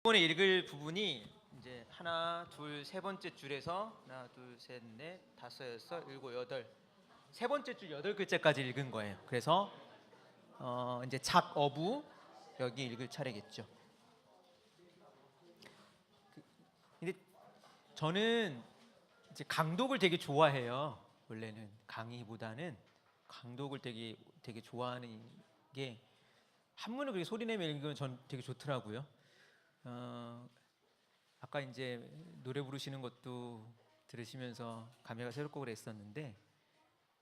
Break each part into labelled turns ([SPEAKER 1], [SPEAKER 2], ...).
[SPEAKER 1] 이번에 읽을 부분이 이제 하나, 둘, 세 번째 줄에서 하나, 둘, 셋, 넷, 다섯, 여섯, 일곱, 여덟, 세 번째 줄 8글자까지 읽은 거예요. 그래서 이제 작어부 여기 읽을 차례겠죠. 근데 저는 이제 강독을 되게 좋아해요. 원래는 강의보다는 강독을 되게 좋아하는 게 한문을 그렇게 소리내며 읽으면 전 되게 좋더라고요. 아까 이제 노래 부르시는 것도 들으시면서 감회가 새롭고 그랬었는데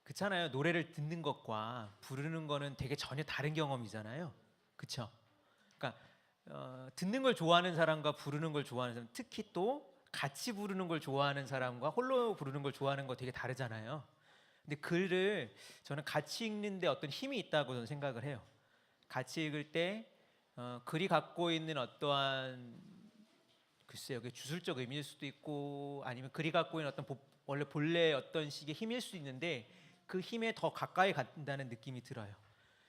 [SPEAKER 1] 그렇잖아요. 노래를 듣는 것과 부르는 거는 되게 전혀 다른 경험이잖아요. 그렇죠? 그러니까 듣는 걸 좋아하는 사람과 부르는 걸 좋아하는 사람, 특히 또 같이 부르는 걸 좋아하는 사람과 홀로 부르는 걸 좋아하는 거 되게 다르잖아요. 근데 글을 저는 같이 읽는데 어떤 힘이 있다고 저는 생각을 해요. 같이 읽을 때 글이 갖고 있는 어떠한 글쎄요, 그 주술적 의미일 수도 있고 아니면 글이 갖고 있는 어떤 원래 본래 어떤 식의 힘일 수 있는데 그 힘에 더 가까이 간다는 느낌이 들어요.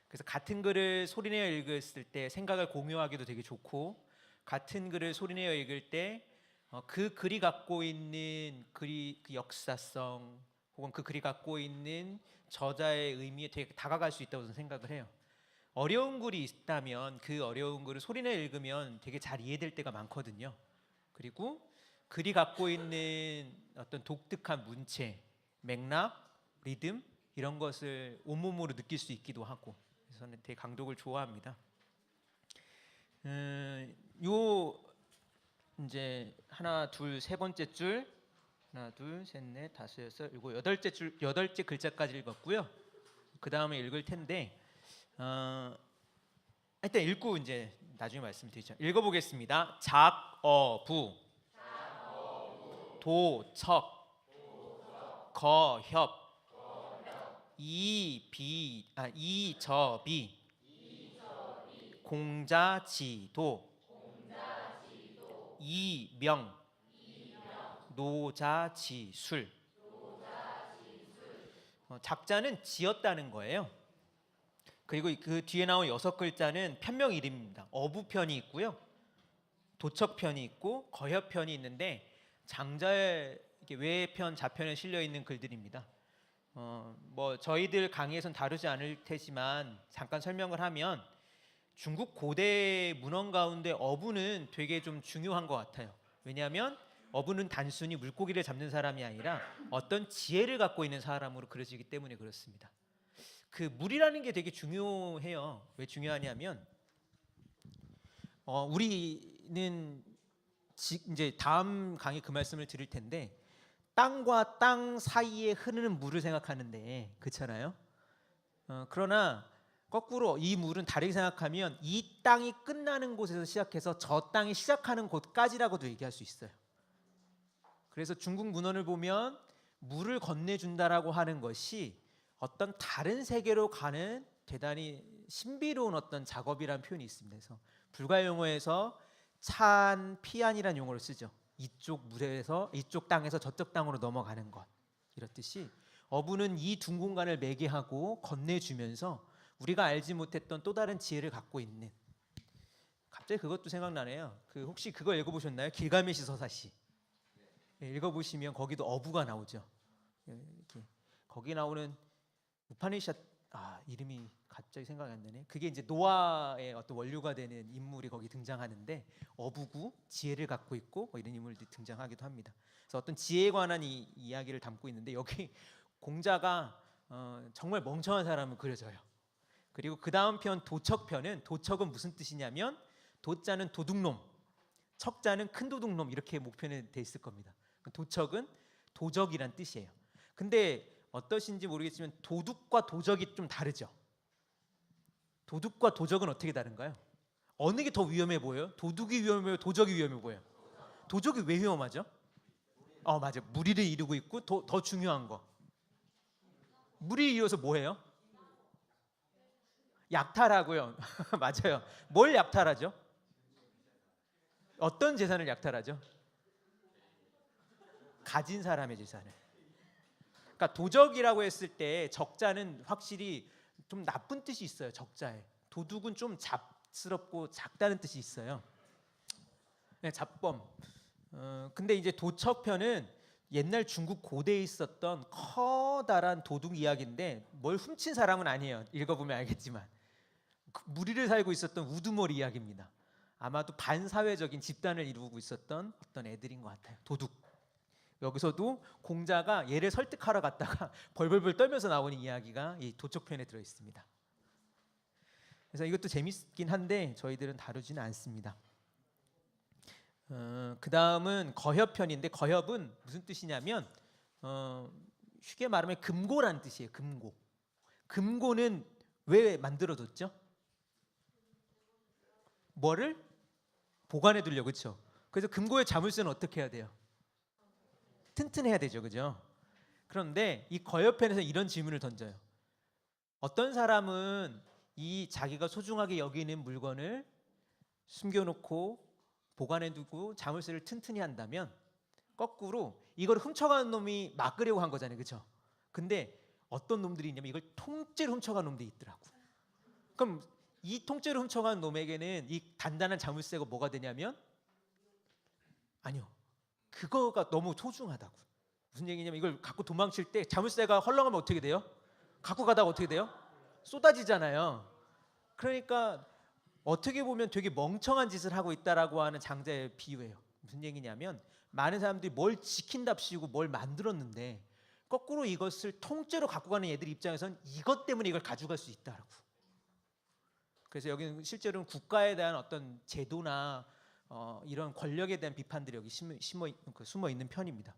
[SPEAKER 1] 그래서 같은 글을 소리내어 읽었을 때 생각을 공유하기도 되게 좋고 같은 글을 소리내어 읽을 때 그 글이 갖고 있는 그 역사성 혹은 그 글이 갖고 있는 저자의 의미에 되게 다가갈 수 있다고 저는 생각을 해요. 어려운 글이 있다면 그 어려운 글을 소리내어 읽으면 되게 잘 이해될 때가 많거든요. 그리고 글이 갖고 있는 어떤 독특한 문체, 맥락, 리듬 이런 것을 온몸으로 느낄 수 있기도 하고 그래서 저는 되게 강독을 좋아합니다. 요 이제 하나, 둘, 세 번째 줄 하나, 둘, 셋, 넷, 다섯, 여섯, 일곱, 여덟째 줄 여덟째 글자까지 읽었고요. 그 다음에 읽을 텐데 일단 읽고 이제 나중에 말씀드리죠. 읽어보겠습니다. 작어부, 도척, 거협, 이저비, 공자지도, 이명, 노자지술. 작자는 지었다는 거예요. 그리고 그 뒤에 나온 6글자는 편명 이름입니다. 어부편이 있고요, 도척편이 있고 거협편이 있는데 장자의 외편, 자편에 실려 있는 글들입니다. 뭐 저희들 강의에선 다루지 않을 테지만 잠깐 설명을 하면 중국 고대 문헌 가운데 어부는 되게 좀 중요한 것 같아요. 왜냐하면 어부는 단순히 물고기를 잡는 사람이 아니라 어떤 지혜를 갖고 있는 사람으로 그려지기 때문에 그렇습니다. 그 물이라는 게 되게 중요해요. 왜 중요하냐면 우리는 이제 다음 강의 그 말씀을 드릴 텐데 땅과 땅 사이에 흐르는 물을 생각하는데 그렇잖아요. 그러나 거꾸로 이 물은 다르게 생각하면 이 땅이 끝나는 곳에서 시작해서 저 땅이 시작하는 곳까지라고도 얘기할 수 있어요. 그래서 중국 문헌을 보면 물을 건네준다라고 하는 것이 어떤 다른 세계로 가는 대단히 신비로운 어떤 작업이라는 표현이 있습니다. 그래서 불가 용어에서 찬피안이라는 용어를 쓰죠. 이쪽 물에서 이쪽 땅에서 저쪽 땅으로 넘어가는 것 이렇듯이 어부는 이 두 공간을 매개하고 건네주면서 우리가 알지 못했던 또 다른 지혜를 갖고 있는. 갑자기 그것도 생각나네요. 그 혹시 그거 읽어보셨나요? 길가메시 서사시. 읽어보시면 거기도 어부가 나오죠. 이렇게. 거기 나오는 우파니샷 이름이 갑자기 생각이 안 나네. 그게 이제 노아의 어떤 원류가 되는 인물이 거기 등장하는데 어부고 지혜를 갖고 있고 뭐 이런 인물들이 등장하기도 합니다. 그래서 어떤 지혜에 관한 이야기를 담고 있는데 여기 공자가 정말 멍청한 사람을 그려져요. 그리고 그 다음 편 도척편은 도척은 무슨 뜻이냐면 도자는 도둑놈, 척자는 큰 도둑놈 이렇게 목표는 돼 있을 겁니다. 도척은 도적이란 뜻이에요. 근데 어떠신지 모르겠지만 도둑과 도적이 좀 다르죠. 도둑과 도적은 어떻게 다른가요? 어느 게 더 위험해 보여요? 도둑이 위험해 보여요? 도적이 위험해 보여요? 도적이 왜 위험하죠? 맞아요. 무리를 이루고 있고 더 중요한 거. 무리 이어서 뭐해요? 약탈하고요. 맞아요. 뭘 약탈하죠? 어떤 재산을 약탈하죠? 가진 사람의 재산을. 그러니까 도적이라고 했을 때 적자는 확실히 좀 나쁜 뜻이 있어요. 적자에. 도둑은 좀 잡스럽고 작다는 뜻이 있어요. 네, 잡범. 근데 이제 도척편은 옛날 중국 고대에 있었던 커다란 도둑 이야기인데 뭘 훔친 사람은 아니에요. 읽어보면 알겠지만 무리를 살고 있었던 우두머리 이야기입니다. 아마도 반사회적인 집단을 이루고 있었던 어떤 애들인 것 같아요. 도둑. 여기서도 공자가 얘를 설득하러 갔다가 벌벌벌 떨면서 나오는 이야기가 이 도척편에 들어 있습니다. 그래서 이것도 재밌긴 한데 저희들은 다루지는 않습니다. 그 다음은 거협편인데 거협은 무슨 뜻이냐면 쉽게 말하면 금고란 뜻이에요. 금고. 금고는 왜 만들어뒀죠? 뭐를? 보관해 두려, 그렇죠? 그래서 금고의 자물쇠는 어떻게 해야 돼요? 튼튼해야 되죠, 그죠? 그런데 이 거협편에서 이런 질문을 던져요. 어떤 사람은 이 자기가 소중하게 여기는 물건을 숨겨놓고 보관해두고 자물쇠를 튼튼히 한다면 거꾸로 이걸 훔쳐가는 놈이 막으려고 한 거잖아요, 그렇죠? 근데 어떤 놈들이 있냐면 이걸 통째로 훔쳐가는 놈들이 있더라고. 그럼 이 통째로 훔쳐가는 놈에게는 이 단단한 자물쇠가 뭐가 되냐면 아니요, 그거가 너무 소중하다고. 무슨 얘기냐면 이걸 갖고 도망칠 때 자물쇠가 헐렁하면 어떻게 돼요? 갖고 가다가 어떻게 돼요? 쏟아지잖아요. 그러니까 어떻게 보면 되게 멍청한 짓을 하고 있다라고 하는 장자의 비유예요. 무슨 얘기냐면 많은 사람들이 뭘 지킨답시고 뭘 만들었는데 거꾸로 이것을 통째로 갖고 가는 애들 입장에서는 이것 때문에 이걸 가져갈 수 있다라고. 그래서 여기는 실제로는 국가에 대한 어떤 제도나 이런 권력에 대한 비판들이 여기 숨어 있는 편입니다.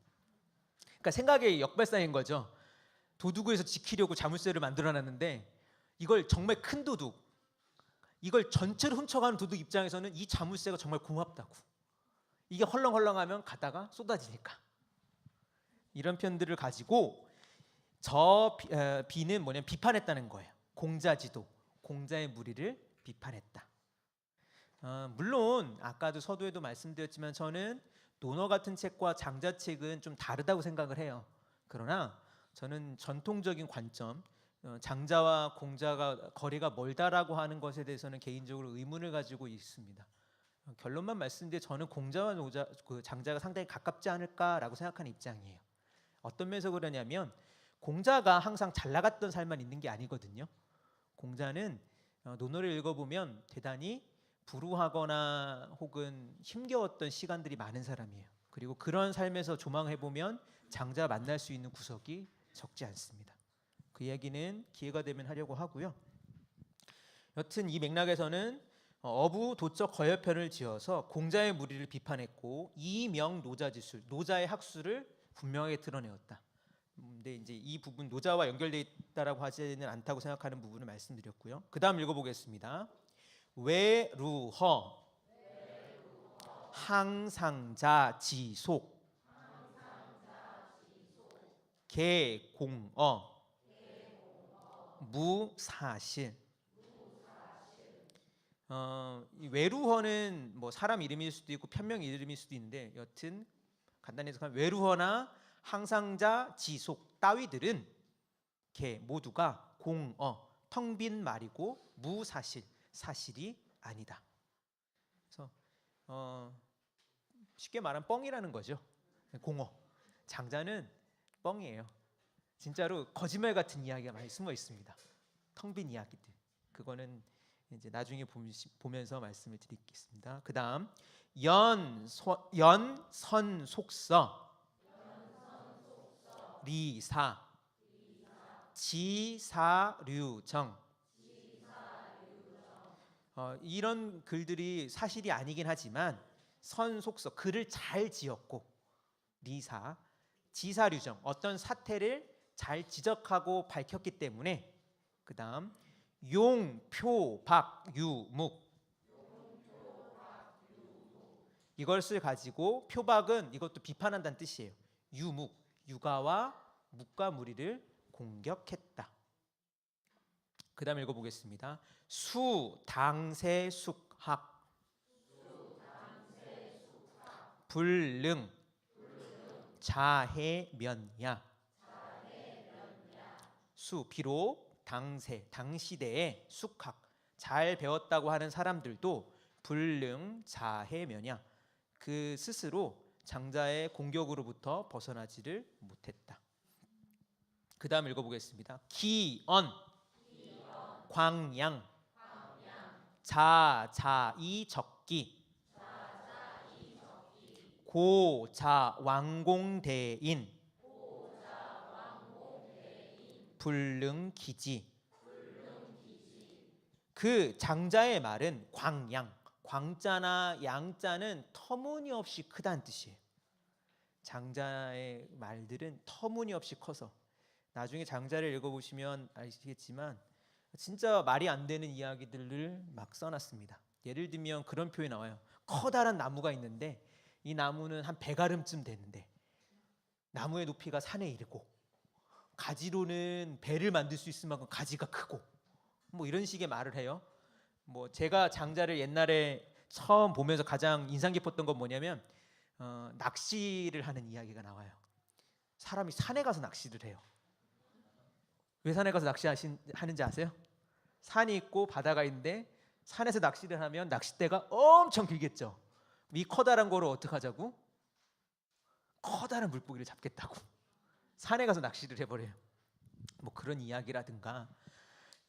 [SPEAKER 1] 그러니까 생각의 역발상인 거죠. 도둑에서 지키려고 자물쇠를 만들어놨는데 이걸 정말 큰 도둑, 이걸 전체로 훔쳐가는 도둑 입장에서는 이 자물쇠가 정말 고맙다고. 이게 헐렁헐렁하면 가다가 쏟아지니까. 이런 편들을 가지고 저 비는 뭐냐면 비판했다는 거예요. 공자지도, 공자의 무리를 비판했다. 물론 아까도 서두에도 말씀드렸지만 저는 논어 같은 책과 장자책은 좀 다르다고 생각을 해요. 그러나 저는 전통적인 관점, 장자와 공자가 거리가 멀다라고 하는 것에 대해서는 개인적으로 의문을 가지고 있습니다. 결론만 말씀드리면 저는 공자와 장자가 상당히 가깝지 않을까라고 생각하는 입장이에요. 어떤 면에서 그러냐면 공자가 항상 잘 나갔던 삶만 있는 게 아니거든요. 공자는 논어를 읽어보면 대단히 불우하거나 혹은 힘겨웠던 시간들이 많은 사람이에요. 그리고 그런 삶에서 조망해보면 장자와 만날 수 있는 구석이 적지 않습니다. 그 이야기는 기회가 되면 하려고 하고요. 여튼 이 맥락에서는 어부 도적 거여편을 지어서 공자의 무리를 비판했고 이명 노자지술, 노자의 학술을 분명하게 드러내었다. 근데 이제 이 부분 노자와 연결되어 있다라고 하지는 않다고 생각하는 부분을 말씀드렸고요. 그 다음 읽어보겠습니다. 외루허 항상자지속 개공어 무사실. 이 외루허는 뭐 사람 이름일 수도 있고 편명 이름일 수도 있는데 여튼 간단히 해석하면 외루허나 항상자 지속 따위들은 개 모두가 공어 텅 빈 말이고 무사실 사실이 아니다. 그래서 쉽게 말하면 뻥이라는 거죠. 공어 장자는 뻥이에요. 진짜로 거짓말 같은 이야기가 많이 숨어 있습니다. 텅 빈 이야기들. 그거는 이제 나중에 보면서 말씀을 드리겠습니다. 그 다음 연선속서 리사 지사류정. 이런 글들이 사실이 아니긴 하지만 선속서 글을 잘 지었고 리사 지사류정 어떤 사태를 잘 지적하고 밝혔기 때문에 그 다음 용표박유묵 이것을 가지고 표박은 이것도 비판한다는 뜻이에요. 유묵 유가와 묵과 무리를 공격했다. 그 다음 읽어보겠습니다. 수당세숙학 불능 자해면야. 수 비록 당시대의 숙학 잘 배웠다고 하는 사람들도 불능 자해면야 그 스스로 장자의 공격으로부터 벗어나지를 못했다. 그 다음 읽어보겠습니다. 기언, 광양, 자자이 적기, 고자 왕공대인, 불능기지. 그 장자의 말은 광양, 광자나 양자는 터무니없이 크다는 뜻이에요. 장자의 말들은 터무니없이 커서 나중에 장자를 읽어보시면 아시겠지만 진짜 말이 안 되는 이야기들을 막 써놨습니다. 예를 들면 그런 표현이 나와요. 커다란 나무가 있는데 이 나무는 한 배가름쯤 되는데 나무의 높이가 산에 이르고 가지로는 배를 만들 수 있을 만큼 가지가 크고 뭐 이런 식의 말을 해요. 뭐 제가 장자를 옛날에 처음 보면서 가장 인상 깊었던 건 뭐냐면 낚시를 하는 이야기가 나와요. 사람이 산에 가서 낚시를 해요. 왜 산에 가서 낚시하는지 아세요? 산이 있고 바다가 있는데 산에서 낚시를 하면 낚싯대가 엄청 길겠죠. 이 커다란 거를 어떻게 하자고? 커다란 물고기를 잡겠다고 산에 가서 낚시를 해버려요. 뭐 그런 이야기라든가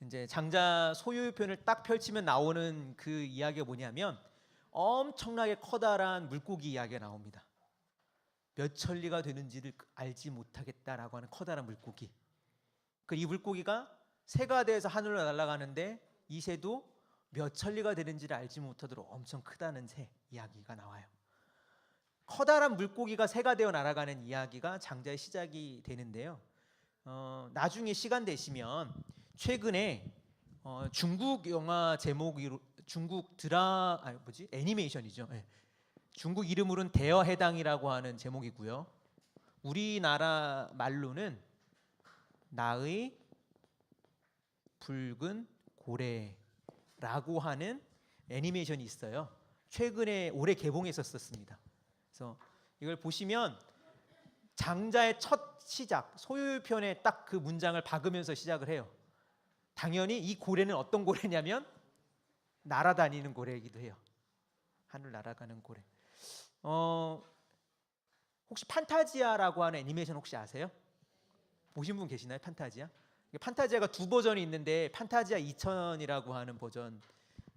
[SPEAKER 1] 이제 장자 소유편을 딱 펼치면 나오는 그 이야기가 뭐냐면 엄청나게 커다란 물고기 이야기가 나옵니다. 몇 천리가 되는지를 알지 못하겠다라고 하는 커다란 물고기. 이 물고기가 새가 돼서 하늘로 날아가는데 이 새도 몇 천리가 되는지를 알지 못하도록 엄청 크다는 새 이야기가 나와요. 커다란 물고기가 새가 되어 날아가는 이야기가 장자의 시작이 되는데요. 나중에 시간 되시면 최근에 중국 영화 제목으로 중국 애니메이션이죠. 네. 중국 이름으로는 대여해당이라고 하는 제목이고요. 우리나라 말로는 나의 붉은 고래라고 하는 애니메이션이 있어요. 최근에 올해 개봉했었습니다. 그래서 이걸 보시면 장자의 첫 시작, 소유편에 딱 그 문장을 박으면서 시작을 해요. 당연히 이 고래는 어떤 고래냐면 날아다니는 고래이기도 해요. 하늘 날아가는 고래. 혹시 판타지아라고 하는 애니메이션 혹시 아세요? 보신 분 계시나요? 판타지아? 판타지아가 두 버전이 있는데 판타지아 2000이라고 하는 버전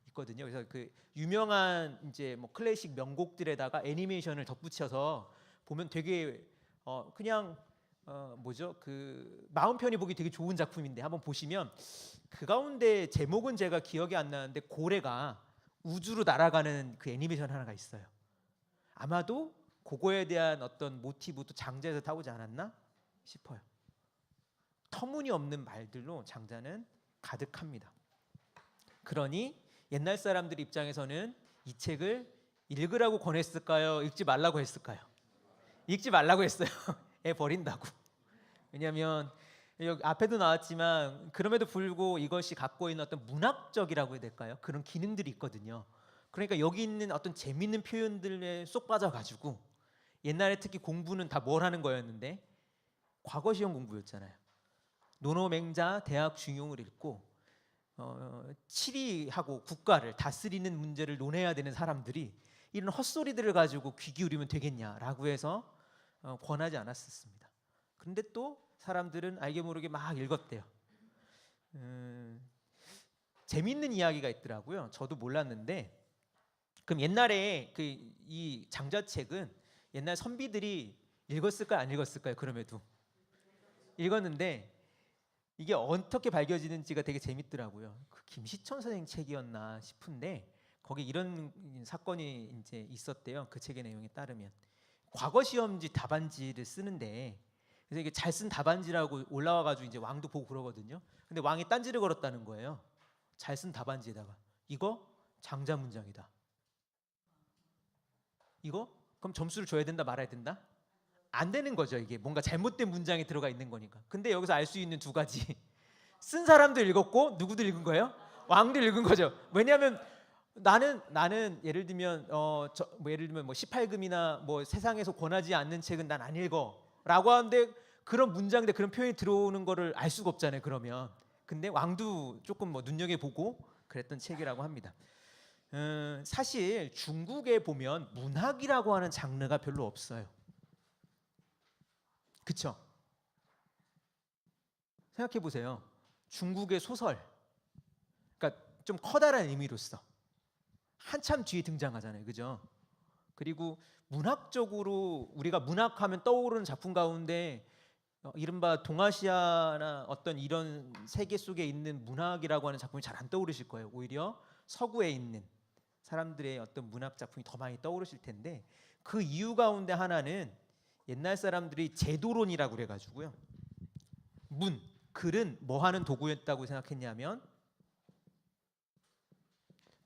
[SPEAKER 1] 있거든요. 그래서 그 유명한 이제 뭐 클래식 명곡들에다가 애니메이션을 덧붙여서 보면 되게 그냥 그 마음 편히 보기 되게 좋은 작품인데 한번 보시면 그 가운데 제목은 제가 기억이 안 나는데 고래가 우주로 날아가는 그 애니메이션 하나가 있어요. 아마도 그거에 대한 어떤 모티브도 장자에서 타오지 않았나 싶어요. 터무니없는 말들로 장자는 가득합니다. 그러니 옛날 사람들 입장에서는 이 책을 읽으라고 권했을까요? 읽지 말라고 했을까요? 읽지 말라고 했어요. 애 버린다고. 왜냐하면 여기 앞에도 나왔지만 그럼에도 불구하고 이것이 갖고 있는 어떤 문학적이라고 해야 될까요? 그런 기능들이 있거든요. 그러니까 여기 있는 어떤 재밌는 표현들에 쏙 빠져가지고 옛날에 특히 공부는 다 뭘 하는 거였는데 과거 시험 공부였잖아요. 노노맹자 대학 중용을 읽고 치리하고 국가를 다스리는 문제를 논해야 되는 사람들이 이런 헛소리들을 가지고 귀 기울이면 되겠냐라고 해서 권하지 않았었습니다. 그런데 또 사람들은 알게 모르게 막 읽었대요. 재밌는 이야기가 있더라고요. 저도 몰랐는데 그럼 옛날에 이 장자책은 옛날 선비들이 읽었을까요? 안 읽었을까요? 그럼에도 읽었는데 이게 어떻게 밝혀지는지가 되게 재밌더라고요. 그 김시천 선생 책이었나 싶은데 거기 이런 사건이 이제 있었대요. 그 책의 내용에 따르면 과거 시험지 답안지를 쓰는데 그래서 이게 잘 쓴 답안지라고 올라와가지고 이제 왕도 보고 그러거든요. 근데 왕이 딴지를 걸었다는 거예요. 잘 쓴 답안지에다가 이거 장자 문장이다. 이거 그럼 점수를 줘야 된다 말아야 된다? 안 되는 거죠. 이게 뭔가 잘못된 문장이 들어가 있는 거니까. 근데 여기서 알 수 있는 두 가지 쓴 사람도 읽었고 누구도 읽은 거예요? 왕도 읽은 거죠. 왜냐하면 나는 예를 들면 뭐 18금이나 뭐 세상에서 권하지 않는 책은 난 안 읽어라고 하는데 그런 문장인데 그런 표현이 들어오는 거를 알 수가 없잖아요. 그러면 근데 왕도 조금 뭐 눈여겨 보고 그랬던 책이라고 합니다. 사실 중국에 보면 문학이라고 하는 장르가 별로 없어요. 그쵸? 생각해 보세요. 중국의 소설, 그러니까 좀 커다란 의미로서 한참 뒤에 등장하잖아요. 그죠? 그리고 문학적으로 우리가 문학하면 떠오르는 작품 가운데 이른바 동아시아나 어떤 이런 세계 속에 있는 문학이라고 하는 작품이 잘 안 떠오르실 거예요. 오히려 서구에 있는 사람들의 어떤 문학 작품이 더 많이 떠오르실 텐데, 그 이유 가운데 하나는 옛날 사람들이 제도론이라고 그래가지고요. 글은 뭐 하는 도구였다고 생각했냐면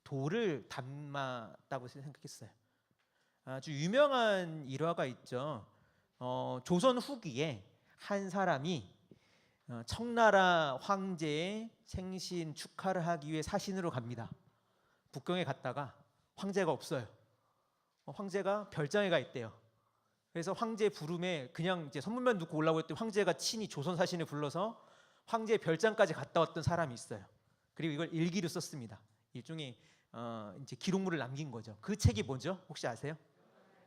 [SPEAKER 1] 도를 담았다고 생각했어요. 아주 유명한 일화가 있죠. 조선 후기에 한 사람이 청나라 황제의 생신 축하를 하기 위해 사신으로 갑니다. 북경에 갔다가 황제가 없어요. 황제가 별장에 가 있대요. 그래서 황제 부름에 그냥 이제 선물만 놓고 올라오고 했더니 황제가 친히 조선 사신을 불러서 황제의 별장까지 갔다 왔던 사람이 있어요. 그리고 이걸 일기로 썼습니다. 일종의 이제 기록물을 남긴 거죠. 그 책이 뭐죠? 혹시 아세요?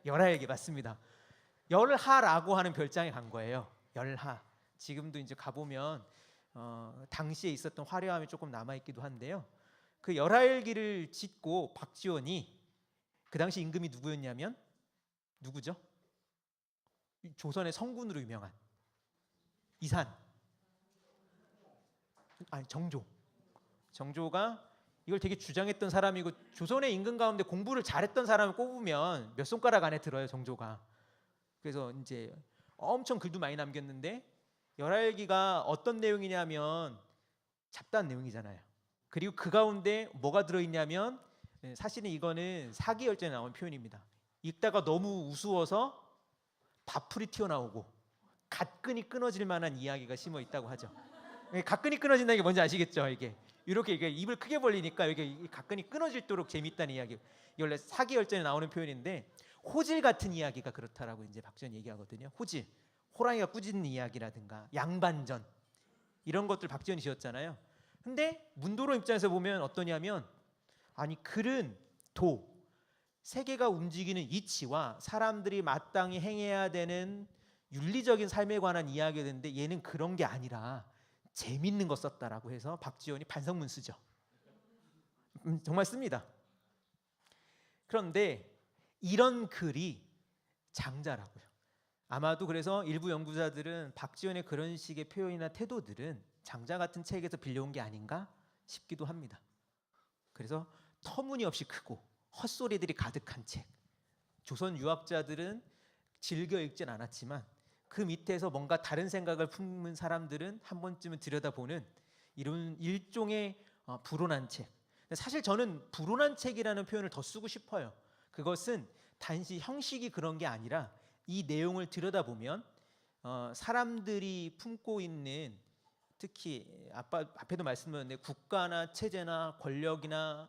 [SPEAKER 1] 열하일기. 맞습니다. 열하라고 하는 별장에 간 거예요. 열하. 지금도 이제 가보면 당시에 있었던 화려함이 조금 남아있기도 한데요. 그 열하일기를 짓고 박지원이, 그 당시 임금이 누구였냐면 누구죠? 조선의 성군으로 유명한 이산, 아니 정조. 정조가 이걸 되게 주장했던 사람이고, 조선의 임금 가운데 공부를 잘했던 사람을 꼽으면 몇 손가락 안에 들어요, 정조가. 그래서 이제 엄청 글도 많이 남겼는데, 열하일기가 어떤 내용이냐면 잡다한 내용이잖아요. 그리고 그 가운데 뭐가 들어있냐면, 사실은 이거는 사기열전에 나온 표현입니다. 읽다가 너무 우스워서 밥풀이 튀어나오고 갓끈이 끊어질 만한 이야기가 심어 있다고 하죠. 갓끈이 끊어진다는 게 뭔지 아시겠죠? 이게 이렇게 입을 크게 벌리니까 이게 갓끈이 끊어질도록 재밌다는 이야기. 이게 원래 사기열전에 나오는 표현인데, 호질 같은 이야기가 그렇다라고 이제 박지원 얘기하거든요. 호질, 호랑이가 꾸짖는 이야기라든가 양반전, 이런 것들 박지원이 지었잖아요. 근데 문도로 입장에서 보면 어떠냐면, 아니 글은 세계가 움직이는 이치와 사람들이 마땅히 행해야 되는 윤리적인 삶에 관한 이야기가 되는데, 얘는 그런 게 아니라 재밌는 거 썼다라고 해서 박지원이 반성문 쓰죠. 정말 씁니다. 그런데 이런 글이 장자라고요. 아마도 그래서 일부 연구자들은 박지원의 그런 식의 표현이나 태도들은 장자 같은 책에서 빌려온 게 아닌가 싶기도 합니다. 그래서 터무니없이 크고 헛소리들이 가득한 책. 조선 유학자들은 즐겨 읽진 않았지만 그 밑에서 뭔가 다른 생각을 품은 사람들은 한 번쯤은 들여다보는 이런 일종의 불온한 책. 사실 저는 불온한 책이라는 표현을 더 쓰고 싶어요. 그것은 단지 형식이 그런 게 아니라 이 내용을 들여다보면 사람들이 품고 있는, 특히 앞에도 말씀드렸는데 국가나 체제나 권력이나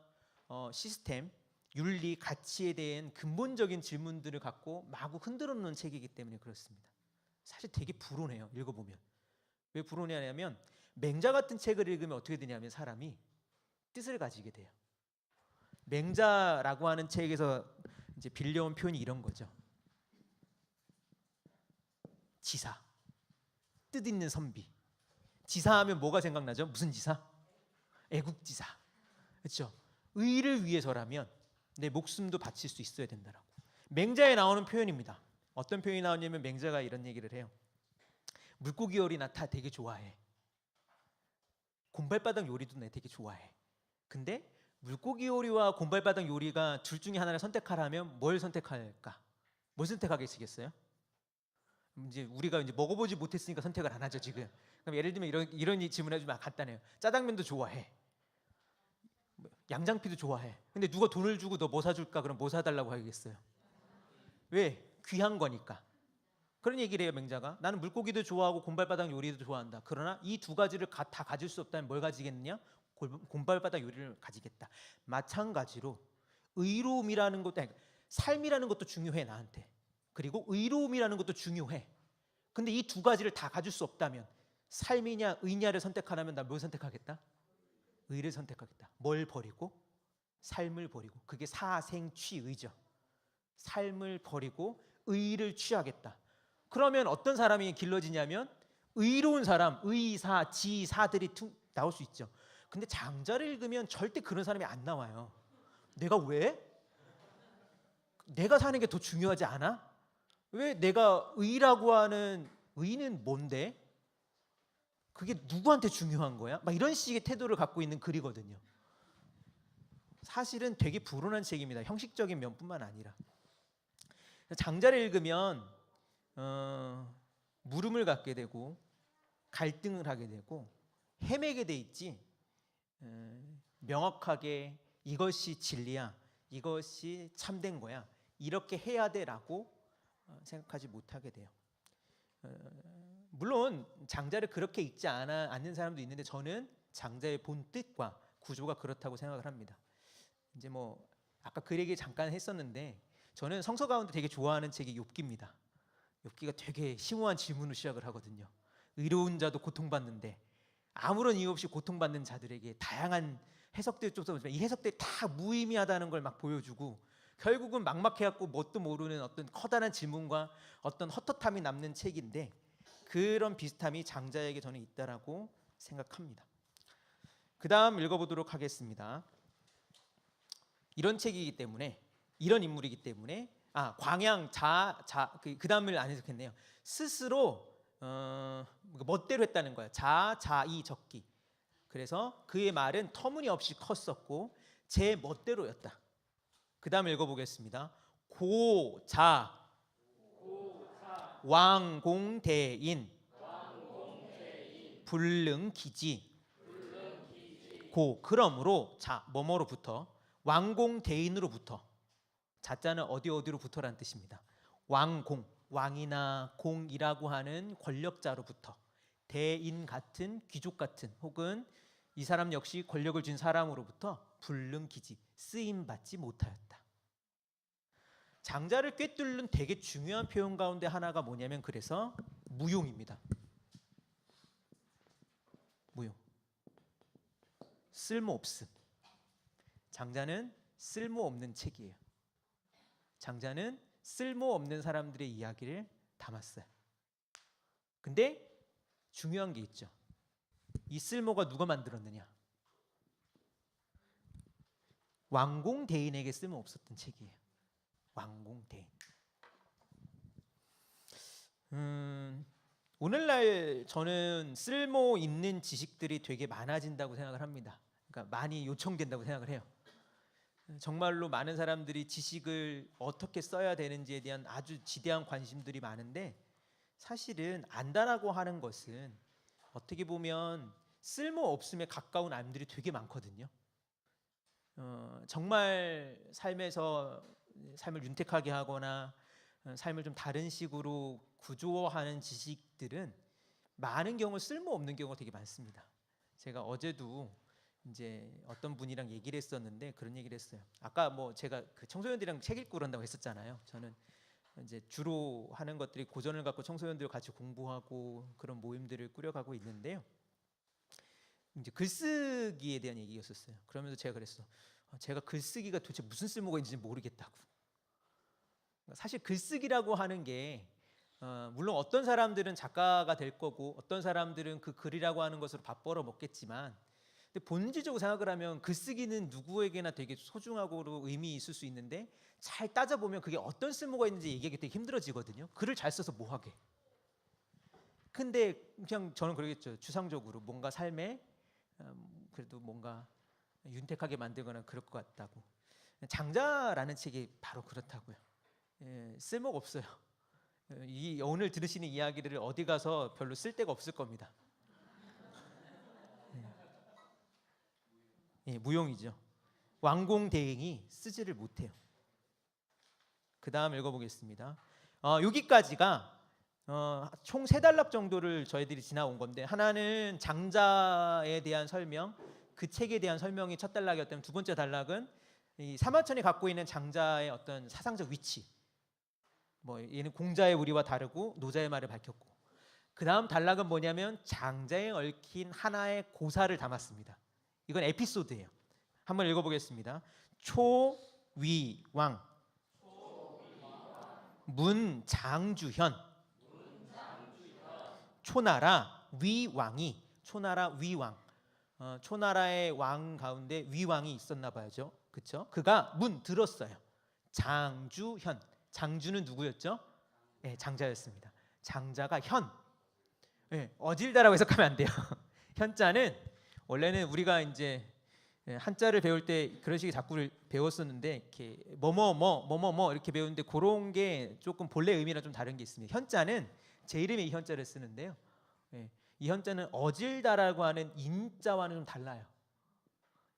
[SPEAKER 1] 시스템, 윤리, 가치에 대한 근본적인 질문들을 갖고 마구 흔들어 놓는 책이기 때문에 그렇습니다. 사실 되게 불온해요, 읽어보면. 왜 불온해하냐면, 맹자 같은 책을 읽으면 어떻게 되냐면 사람이 뜻을 가지게 돼요. 맹자라고 하는 책에서 이제 빌려온 표현이 이런 거죠. 지사, 뜻 있는 선비. 지사하면 뭐가 생각나죠? 무슨 지사? 애국지사. 그렇죠? 의를 위해서라면 내 목숨도 바칠 수 있어야 된다라고. 맹자에 나오는 표현입니다. 어떤 표현이 나오냐면, 맹자가 이런 얘기를 해요. 물고기 요리 나 다 되게 좋아해. 곰발바닥 요리도 내 되게 좋아해. 근데 물고기 요리와 곰발바닥 요리가 둘 중에 하나를 선택하라면 뭘 선택할까? 뭘 선택하겠어요? 이제 우리가 이제 먹어보지 못했으니까 선택을 안 하죠 지금. 그럼 예를 들면 이런 질문을 좀 간단해요. 짜장면도 좋아해. 양장피도 좋아해. 근데 누가 돈을 주고 너 뭐 사줄까? 그럼 뭐 사달라고 하겠어요? 왜? 귀한 거니까. 그런 얘기를 해요, 맹자가. 나는 물고기도 좋아하고 곰발바닥 요리도 좋아한다. 그러나 이 두 가지를 다 가질 수 없다면 뭘 가지겠느냐? 곰발바닥 요리를 가지겠다. 마찬가지로 의로움이라는 것도, 삶이라는 것도 중요해 나한테. 그리고 의로움이라는 것도 중요해. 근데 이 두 가지를 다 가질 수 없다면 삶이냐 의냐를 선택하라면 난 뭘 선택하겠다? 의를 선택하겠다. 뭘 버리고? 삶을 버리고, 그게 사생취의죠. 삶을 버리고 의를 취하겠다. 그러면 어떤 사람이 길러지냐면 의로운 사람, 의사, 지사들이 나올 수 있죠. 근데 장자를 읽으면 절대 그런 사람이 안 나와요. 내가 왜? 내가 사는 게 더 중요하지 않아? 왜 내가 의라고 하는 의는 뭔데? 그게 누구한테 중요한 거야? 막 이런 식의 태도를 갖고 있는 글이거든요. 사실은 되게 불운한 책입니다. 형식적인 면뿐만 아니라. 장자를 읽으면 물음을 갖게 되고 갈등을 하게 되고 헤매게 돼 있지, 명확하게 이것이 진리야, 이것이 참된 거야, 이렇게 해야 돼라고 생각하지 못하게 돼요. 물론 장자를 그렇게 읽지 않는 사람도 있는데 저는 장자의 본 뜻과 구조가 그렇다고 생각을 합니다. 이제 뭐 아까 그 얘기 잠깐 했었는데 저는 성서 가운데 되게 좋아하는 책이 욥기입니다. 욥기가 되게 심오한 질문으로 시작을 하거든요. 의로운 자도 고통받는데 아무런 이유 없이 고통받는 자들에게 다양한 해석들 좀 써보지만 이 해석들이 다 무의미하다는 걸 막 보여주고 결국은 막막해갖고 뭣도 모르는 어떤 커다란 질문과 어떤 헛헛함이 남는 책인데 그런 비슷함이 장자에게 저는 있다라고 생각합니다. 그 다음 읽어보도록 하겠습니다. 이런 책이기 때문에, 이런 인물이기 때문에 광양 그 다음을 안 해석했네요. 스스로 멋대로 했다는 거예요. 자이 적기. 그래서 그의 말은 터무니없이 컸었고 제 멋대로였다. 그 다음 읽어보겠습니다. 고자 왕공대인 불능기지. 그러므로 뭐뭐로부터 왕공대인으로부터. 자자는 어디로부터라는 뜻입니다. 왕이나 공이라고 하는 권력자로부터, 대인 같은 귀족 같은 혹은 이 사람 역시 권력을 쥔 사람으로부터 불능기지, 쓰임받지 못하였다. 장자를 꿰뚫는 되게 중요한 표현 가운데 하나가 뭐냐면 그래서 무용입니다. 무용. 쓸모없음. 장자는 쓸모없는 책이에요. 장자는 쓸모없는 사람들의 이야기를 담았어요. 근데 중요한 게 있죠. 이 쓸모가 누가 만들었느냐? 왕공대인에게 쓸모없었던 책이에요. 왕공대인. 오늘날 저는 쓸모 있는 지식들이 되게 많아진다고 생각을 합니다. 그러니까 많이 요청된다고 생각을 해요. 정말로 많은 사람들이 지식을 어떻게 써야 되는지에 대한 아주 지대한 관심들이 많은데 사실은 안다라고 하는 것은 어떻게 보면 쓸모없음에 가까운 안들이 되게 많거든요. 정말 삶에서 삶을 윤택하게 하거나 삶을 좀 다른 식으로 구조화하는 지식들은 많은 경우 쓸모없는 경우가 되게 많습니다. 제가 어제도 이제 어떤 분이랑 얘기를 했었는데 그런 얘기를 했어요. 아까 뭐 제가 그 청소년들이랑 책 읽고 그런다고 했었잖아요. 저는 이제 주로 하는 것들이 고전을 갖고 청소년들과 같이 공부하고 그런 모임들을 꾸려가고 있는데요. 이제 글쓰기에 대한 얘기였었어요. 그러면서 제가 그랬어. 제가 글쓰기가 도대체 무슨 쓸모가 있는지 모르겠다고. 사실 글쓰기라고 하는 게 물론 어떤 사람들은 작가가 될 거고 어떤 사람들은 그 글이라고 하는 것으로 밥 벌어 먹겠지만 근데 본질적으로 생각을 하면 글쓰기는 누구에게나 되게 소중하고 의미 있을 수 있는데 잘 따져보면 그게 어떤 쓸모가 있는지 얘기하기 되게 힘들어지거든요. 글을 잘 써서 뭐 하게. 근데 그냥 저는 그러겠죠. 추상적으로 뭔가 삶에 그래도 뭔가 윤택하게 만들거나 그럴 것 같다고. 장자라는 책이 바로 그렇다고요. 쓸모가 없어요. 오늘 들으시는 이야기를 어디 가서 별로 쓸 데가 없을 겁니다. 무용이죠. 왕공대행이 쓰지를 못해요. 그 다음 읽어보겠습니다. 여기까지가 총 3단락 정도를 저희들이 지나온 건데 하나는 장자에 대한 설명, 그 책에 대한 설명이 첫 단락이었다면 두 번째 단락은 이 사마천이 갖고 있는 장자의 어떤 사상적 위치, 뭐 얘는 공자의 우리와 다르고 노자의 말을 밝혔고 그 다음 단락은 뭐냐면 장자에 얽힌 하나의 고사를 담았습니다. 이건 에피소드예요. 한번 읽어보겠습니다. 초위왕 문장주현 초나라 위왕이 초나라 위왕 초나라의 왕 가운데 위왕이 있었나 봐야죠. 그렇죠? 그가 문 들었어요. 장주현 장주는 누구였죠? 네, 장자였습니다. 장자가 현 어질다라고 해석하면 안 돼요. 현자는 원래는 우리가 이제 한자를 배울 때 그런 식의 자꾸 배웠었는데 이렇게 뭐뭐 이렇게 배우는데 그런 게 조금 본래 의미랑 좀 다른 게 있습니다. 현자는 제 이름의 이 현자를 쓰는데요. 이 현자는 어질다라고 하는 인자와는 좀 달라요.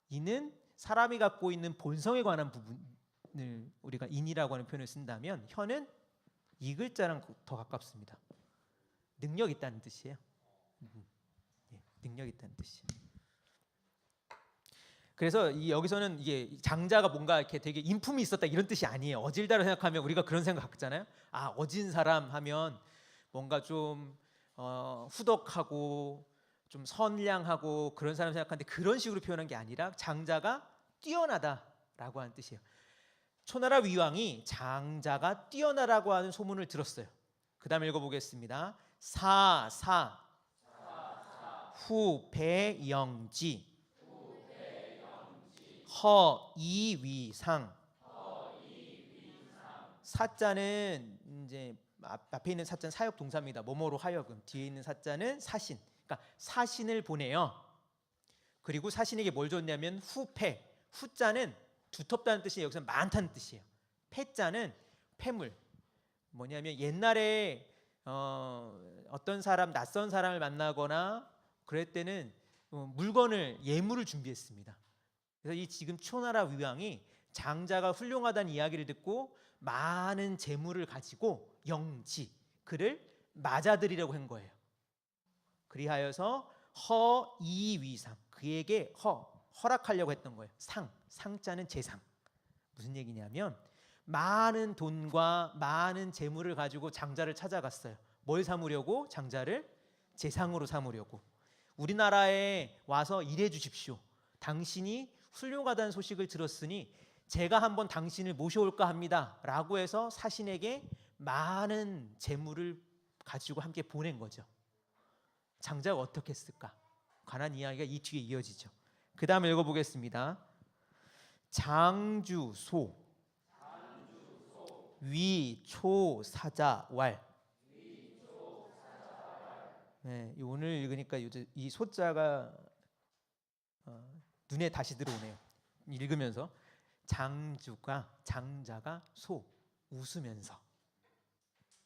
[SPEAKER 1] 이는 사람이 갖고 있는 본성에 관한 부분을 우리가 인이라고 하는 표현을 쓴다면 현은 이 글자랑 더 가깝습니다. 능력 있다는 뜻이에요. 능력 있다는 뜻이에요. 그래서 여기서는 이게 장자가 뭔가 이렇게 되게 인품이 있었다 이런 뜻이 아니에요. 어질다로 생각하면 우리가 그런 생각 갖잖아요. 아, 어진 사람 하면 뭔가 좀 후덕하고 좀 선량하고 그런 사람 생각하는데 그런 식으로 표현한 게 아니라 장자가 뛰어나다라고 하는 뜻이에요. 초나라 위왕이 장자가 뛰어나라고 하는 소문을 들었어요. 그 다음 읽어보겠습니다. 사사 후배영지 허이위상 사자는 이제 앞에 있는 사자는 사역 동사입니다. 뭐뭐로 하여금 뒤에 있는 사자는 사신. 그러니까 사신을 보내요. 그리고 사신에게 뭘 줬냐면 후패. 후자는 두텁다는 뜻이 여기서 많다는 뜻이에요. 패자는 패물. 뭐냐면 옛날에 어떤 사람 낯선 사람을 만나거나 그럴 때는 물건을 예물을 준비했습니다. 그래서 이 지금 초나라 위왕이 장자가 훌륭하다는 이야기를 듣고 많은 재물을 가지고 영지 그를 맞아들이려고 한 거예요. 그리하여서 허이위상 그에게 허락하려고 했던 거예요. 상자는 재상. 무슨 얘기냐면 많은 돈과 많은 재물을 가지고 장자를 찾아갔어요. 뭘 삼으려고? 장자를 재상으로 삼으려고. 우리나라에 와서 일해 주십시오. 당신이 훌륭하다는 소식을 들었으니 제가 한번 당신을 모셔올까 합니다 라고 해서 사신에게 많은 재물을 가지고 함께 보낸 거죠. 장자가 어떻게 했을까? 관한 이야기가 이 뒤에 이어지죠. 그 다음 읽어보겠습니다. 장주소 위초사자왈. 네, 오늘 읽으니까 이 소자가 눈에 다시 들어오네요. 읽으면서 장자가 웃으면서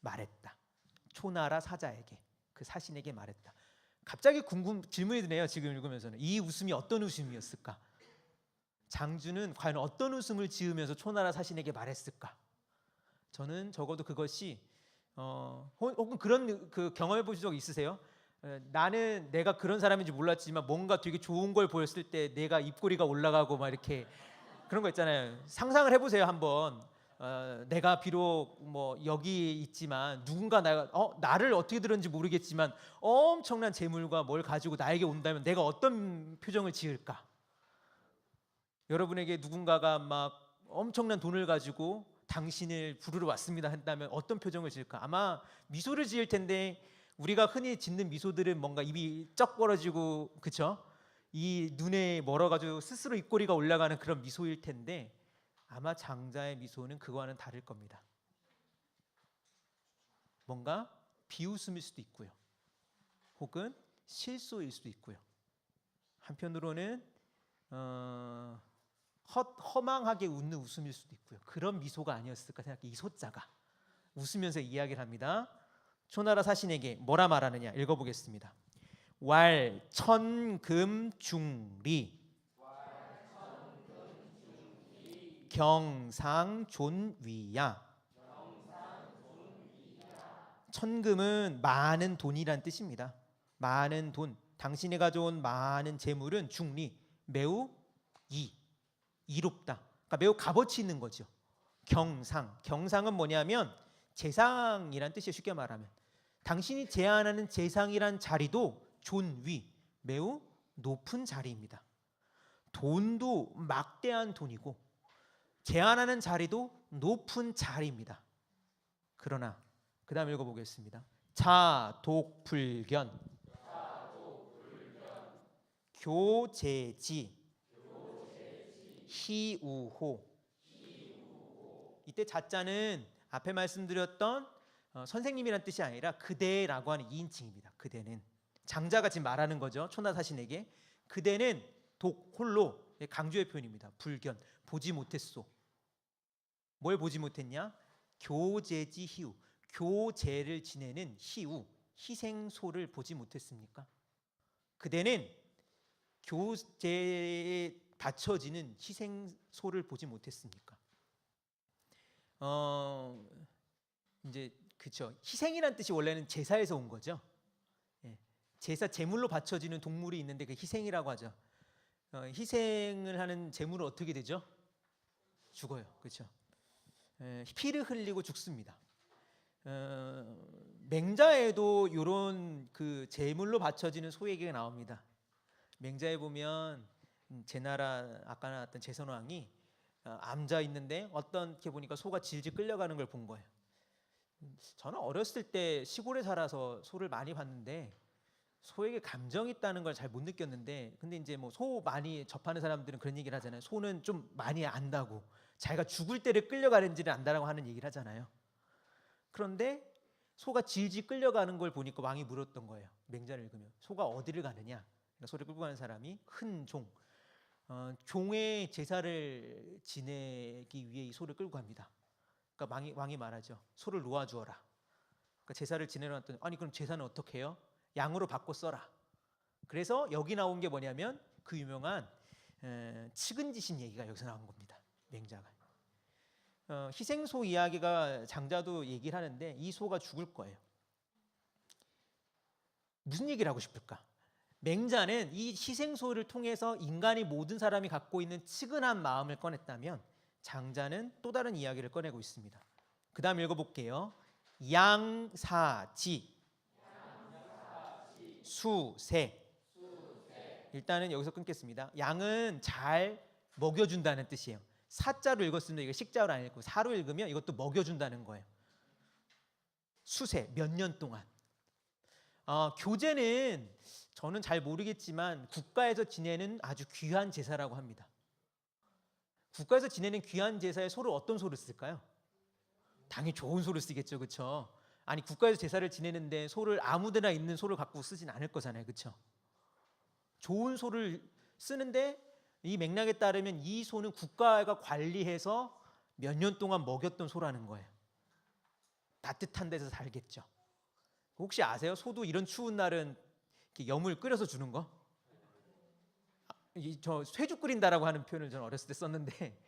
[SPEAKER 1] 말했다. 초나라 사자에게 그 사신에게 말했다. 갑자기 질문이 드네요. 지금 읽으면서는 이 웃음이 어떤 웃음이었을까? 장주는 과연 어떤 웃음을 지으면서 초나라 사신에게 말했을까? 저는 적어도 그것이 혹은 그런 그 경험해 보신 적 있으세요? 나는 내가 그런 사람인지 몰랐지만 뭔가 되게 좋은 걸 보였을 때 내가 입꼬리가 올라가고 막 이렇게 그런 거 있잖아요. 상상을 해보세요 한번. 내가 비록 뭐 여기 있지만 누군가 나를 어떻게 들었는지 모르겠지만 엄청난 재물과 뭘 가지고 나에게 온다면 내가 어떤 표정을 지을까? 여러분에게 누군가가 막 엄청난 돈을 가지고 당신을 부르러 왔습니다 한다면 어떤 표정을 지을까? 아마 미소를 지을 텐데 우리가 흔히 짓는 미소들은 뭔가 입이 쩍 벌어지고 그쵸? 이 눈에 멀어가지고 스스로 입꼬리가 올라가는 그런 미소일 텐데 아마 장자의 미소는 그거와는 다를 겁니다. 뭔가 비웃음일 수도 있고요. 혹은 실소일 수도 있고요. 한편으로는 허망하게 웃는 웃음일 수도 있고요. 그런 미소가 아니었을까 생각해. 이 소자가 웃으면서 이야기를 합니다. 초나라 사신에게 뭐라 말하느냐 읽어보겠습니다. 왈천금중리 경상존위야. 천금은 많은 돈이란 뜻입니다. 많은 돈, 당신이 가져온 많은 재물은 중리, 매우 이롭다. 그러니까 매우 값어치 있는 거죠. 경상은 뭐냐면 재상이란 뜻이에요. 쉽게 말하면 당신이 제안하는 재상이란 자리도 존위, 매우 높은 자리입니다. 돈도 막대한 돈이고 제한하는 자리도 높은 자리입니다. 그러나 그 다음 읽어보겠습니다. 자독불견 교제지 희우호. 이때 자자는 앞에 말씀드렸던 선생님이란 뜻이 아니라 그대라고 하는 2인칭입니다. 그대는 장자가 지금 말하는 거죠. 초나사신에게. 그대는 독 홀로 강조의 표현입니다. 불견 보지 못했소. 뭘 보지 못했냐? 교제지 희우. 교제를 지내는 희우 희생소를 보지 못했습니까? 그대는 교제에 바쳐지는 희생소를 보지 못했습니까? 이제 그쵸. 희생이란 뜻이 원래는 제사에서 온 거죠. 예. 제사 제물로 바쳐지는 동물이 있는데 그 희생이라고 하죠. 희생을 하는 제물은 어떻게 되죠? 죽어요. 그렇죠. 피를 흘리고 죽습니다. 맹자에도 이런 그 제물로 바쳐지는 소 얘기가 나옵니다. 맹자에 보면 제나라 아까 나왔던 제선왕이 암자 있는데 어떻게 보니까 소가 질질 끌려가는 걸 본 거예요. 저는 어렸을 때 시골에 살아서 소를 많이 봤는데 소에게 감정이 있다는 걸 잘 못 느꼈는데, 근데 이제 뭐 소 많이 접하는 사람들은 그런 얘기를 하잖아요. 소는 좀 많이 안다고, 자기가 죽을 때를 끌려가는지를 안다라고 하는 얘기를 하잖아요. 그런데 소가 질질 끌려가는 걸 보니까 왕이 물었던 거예요. 맹자를 읽으면 소가 어디를 가느냐. 그러니까 소를 끌고 가는 사람이 큰 종, 종의 제사를 지내기 위해 이 소를 끌고 갑니다. 그러니까 왕이 말하죠. 소를 놓아주어라. 그러니까 제사를 지내러 왔더니 아니 그럼 제사는 어떻게 해요? 양으로 바꿔 써라. 그래서 여기 나온 게 뭐냐면 그 유명한 측은지심 얘기가 여기서 나온 겁니다. 맹자가. 희생소 이야기가 장자도 얘기를 하는데 이 소가 죽을 거예요. 무슨 얘기를 하고 싶을까? 맹자는 이 희생소를 통해서 인간이 모든 사람이 갖고 있는 측은한 마음을 꺼냈다면 장자는 또 다른 이야기를 꺼내고 있습니다. 그 다음 읽어볼게요. 양사지 수세. 일단은 여기서 끊겠습니다. 양은 잘 먹여준다는 뜻이에요. 사자로 읽었습니다. 이거 식자로 안 읽고 사로 읽으면 이것도 먹여준다는 거예요. 수세 몇 년 동안. 교제는 저는 잘 모르겠지만 국가에서 지내는 아주 귀한 제사라고 합니다. 국가에서 지내는 귀한 제사에 소를 어떤 소를 쓸까요? 당연히 좋은 소를 쓰겠죠, 그렇죠? 아니 국가에서 제사를 지내는데 소를 아무데나 있는 소를 갖고 쓰진 않을 거잖아요, 그렇죠? 좋은 소를 쓰는데 이 맥락에 따르면 이 소는 국가가 관리해서 몇 년 동안 먹였던 소라는 거예요. 따뜻한 데서 살겠죠. 혹시 아세요? 소도 이런 추운 날은 이렇게 염을 끓여서 주는 거? 저 쇠죽 끓인다라고 하는 표현을 저는 어렸을 때 썼는데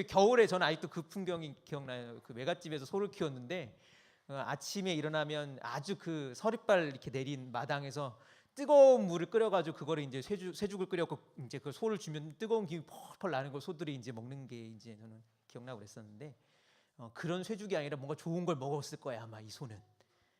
[SPEAKER 1] 겨울에 저는 아직도 그 풍경이 기억나요. 그 외갓집에서 소를 키웠는데 아침에 일어나면 아주 그 서리발 이렇게 내린 마당에서 뜨거운 물을 끓여가지고 그거를 이제 쇠죽을 끓여고 이제 그 소를 주면 뜨거운 기운이 펄펄 나는 걸 소들이 이제 먹는 게 이제 저는 기억나고 그랬었는데 그런 쇠죽이 아니라 뭔가 좋은 걸 먹었을 거야 아마 이 소는.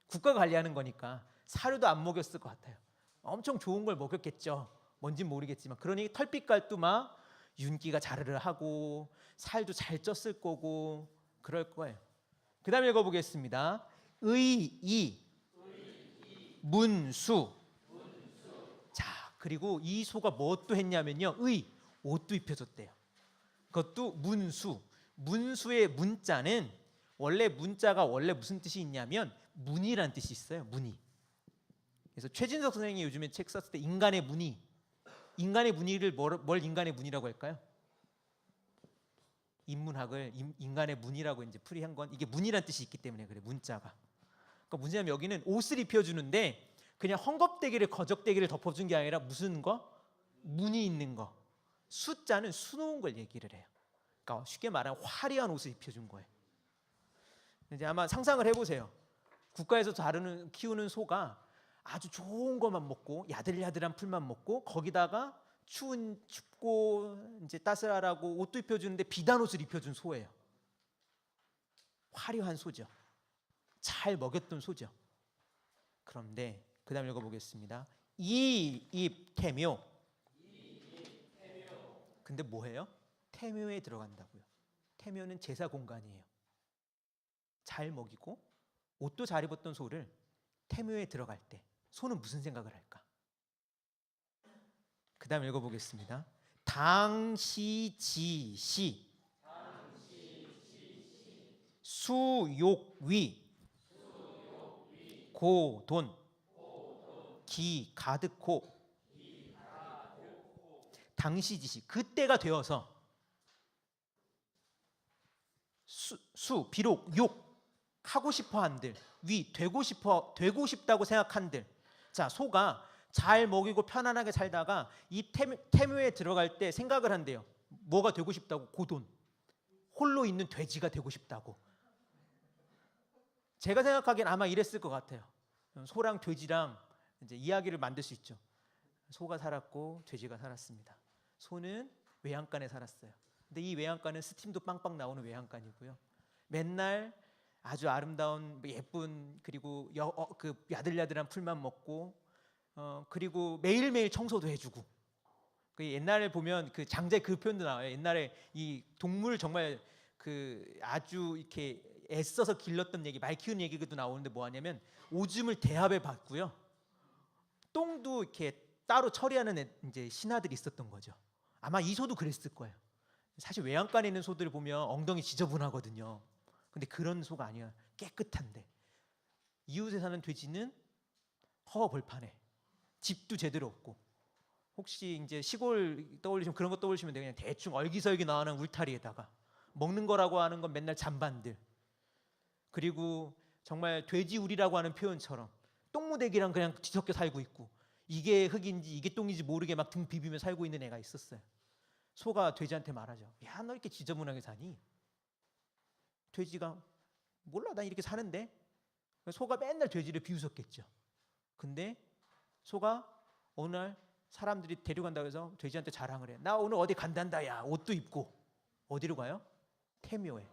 [SPEAKER 1] 국가 관리하는 거니까 사료도 안 먹였을 것 같아요. 엄청 좋은 걸 먹였겠죠. 뭔진 모르겠지만 그러니 털빛깔도 막 윤기가 자르르 하고 살도 잘 쪘을 거고 그럴 거예요. 그 다음 읽어보겠습니다. 의이 문수. 자 그리고 이 소가 뭐 또 했냐면요. 옷도 입혀줬대요. 그것도 문수. 문수의 문자는 원래 문자가 원래 무슨 뜻이 있냐면 문이란 뜻이 있어요. 문이. 그래서 최진석 선생님이 요즘에 책 썼을 때 인간의 문의를 뭘 인간의 문이라고 할까요? 인문학을 인간의 문이라고 이제 풀이한 건 이게 문이란 뜻이 있기 때문에 그래. 문자가. 그러니까 문제는 여기는 옷을 입혀주는데 그냥 헝겊대기를 거적대기를 덮어준 게 아니라 무슨 거? 문이 있는 거. 숫자는 수놓은 걸 얘기를 해요. 그러니까 쉽게 말하면 화려한 옷을 입혀준 거예요. 이제 아마 상상을 해보세요. 국가에서 키우는 소가 아주 좋은 것만 먹고 야들야들한 풀만 먹고 거기다가 춥고 이제 따스하라고 옷도 입혀주는데 비단 옷을 입혀준 소예요. 화려한 소죠. 잘 먹였던 소죠. 그런데 그 다음 읽어보겠습니다. 이입태묘. 근데 뭐예요? 태묘에 들어간다고요. 태묘는 제사 공간이에요. 잘 먹이고 옷도 잘 입었던 소를 태묘에 들어갈 때 소는 무슨 생각을 할까? 그 다음 읽어보겠습니다. 당시지시 수욕위 고돈 기 가득호. 당시지시 그때가 되어서 수 비록 욕 하고 싶어 한들 위 되고 싶다고 생각한들 자 소가 잘 먹이고 편안하게 살다가 이 태묘에 들어갈 때 생각을 한대요. 뭐가 되고 싶다고? 고돈 홀로 있는 돼지가 되고 싶다고. 제가 생각하기엔 아마 이랬을 것 같아요. 소랑 돼지랑 이제 이야기를 만들 수 있죠. 소가 살았고 돼지가 살았습니다. 소는 외양간에 살았어요. 근데 이 외양간은 스팀도 빵빵 나오는 외양간이고요. 맨날 아주 아름다운 예쁜 그리고 그 야들야들한 풀만 먹고 그리고 매일매일 청소도 해주고. 그 옛날에 보면 그 장자의 그 표현도 나와요. 옛날에 이 동물 정말 그 아주 이렇게 애써서 길렀던 얘기, 말 키우는 얘기도 나오는데 뭐 하냐면 오줌을 대합에 받고요. 똥도 이렇게 따로 처리하는 이제 신하들이 있었던 거죠. 아마 이 소도 그랬을 거예요. 사실 외양간에 있는 소들을 보면 엉덩이 지저분하거든요. 근데 그런 소가 아니야. 깨끗한데. 이웃에 사는 돼지는 허허벌판해. 집도 제대로 없고. 혹시 이제 시골 떠올리시면 그런 거 떠올리시면 돼요. 그냥 대충 얼기설기 나오는 울타리에다가 먹는 거라고 하는 건 맨날 잔반들. 그리고 정말 돼지우리라고 하는 표현처럼 똥무대기랑 그냥 뒤섞여 살고 있고 이게 흙인지 이게 똥인지 모르게 막 등 비비며 살고 있는 애가 있었어요. 소가 돼지한테 말하죠. 야, 너 이렇게 지저분하게 사니? 돼지가 몰라, 난 이렇게 사는데. 소가 맨날 돼지를 비웃었겠죠. 근데 소가 어느 날 사람들이 데려간다고 해서 돼지한테 자랑을 해. 나 오늘 어디 간단다. 야, 옷도 입고. 어디로 가요? 태묘에.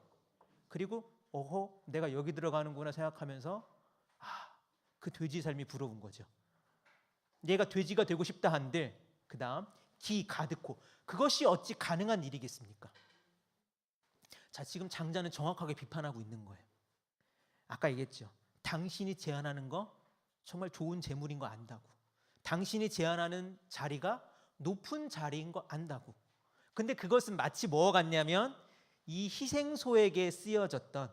[SPEAKER 1] 그리고 어허, 내가 여기 들어가는구나 생각하면서 그 돼지 삶이 부러운 거죠. 얘가 돼지가 되고 싶다 한들 그 다음 기 가득호. 그것이 어찌 가능한 일이겠습니까? 자, 지금 장자는 정확하게 비판하고 있는 거예요. 아까 얘기했죠. 당신이 제안하는 거 정말 좋은 재물인 거 안다고. 당신이 제안하는 자리가 높은 자리인 거 안다고. 근데 그것은 마치 뭐와 같냐면 이 희생소에게 쓰여졌던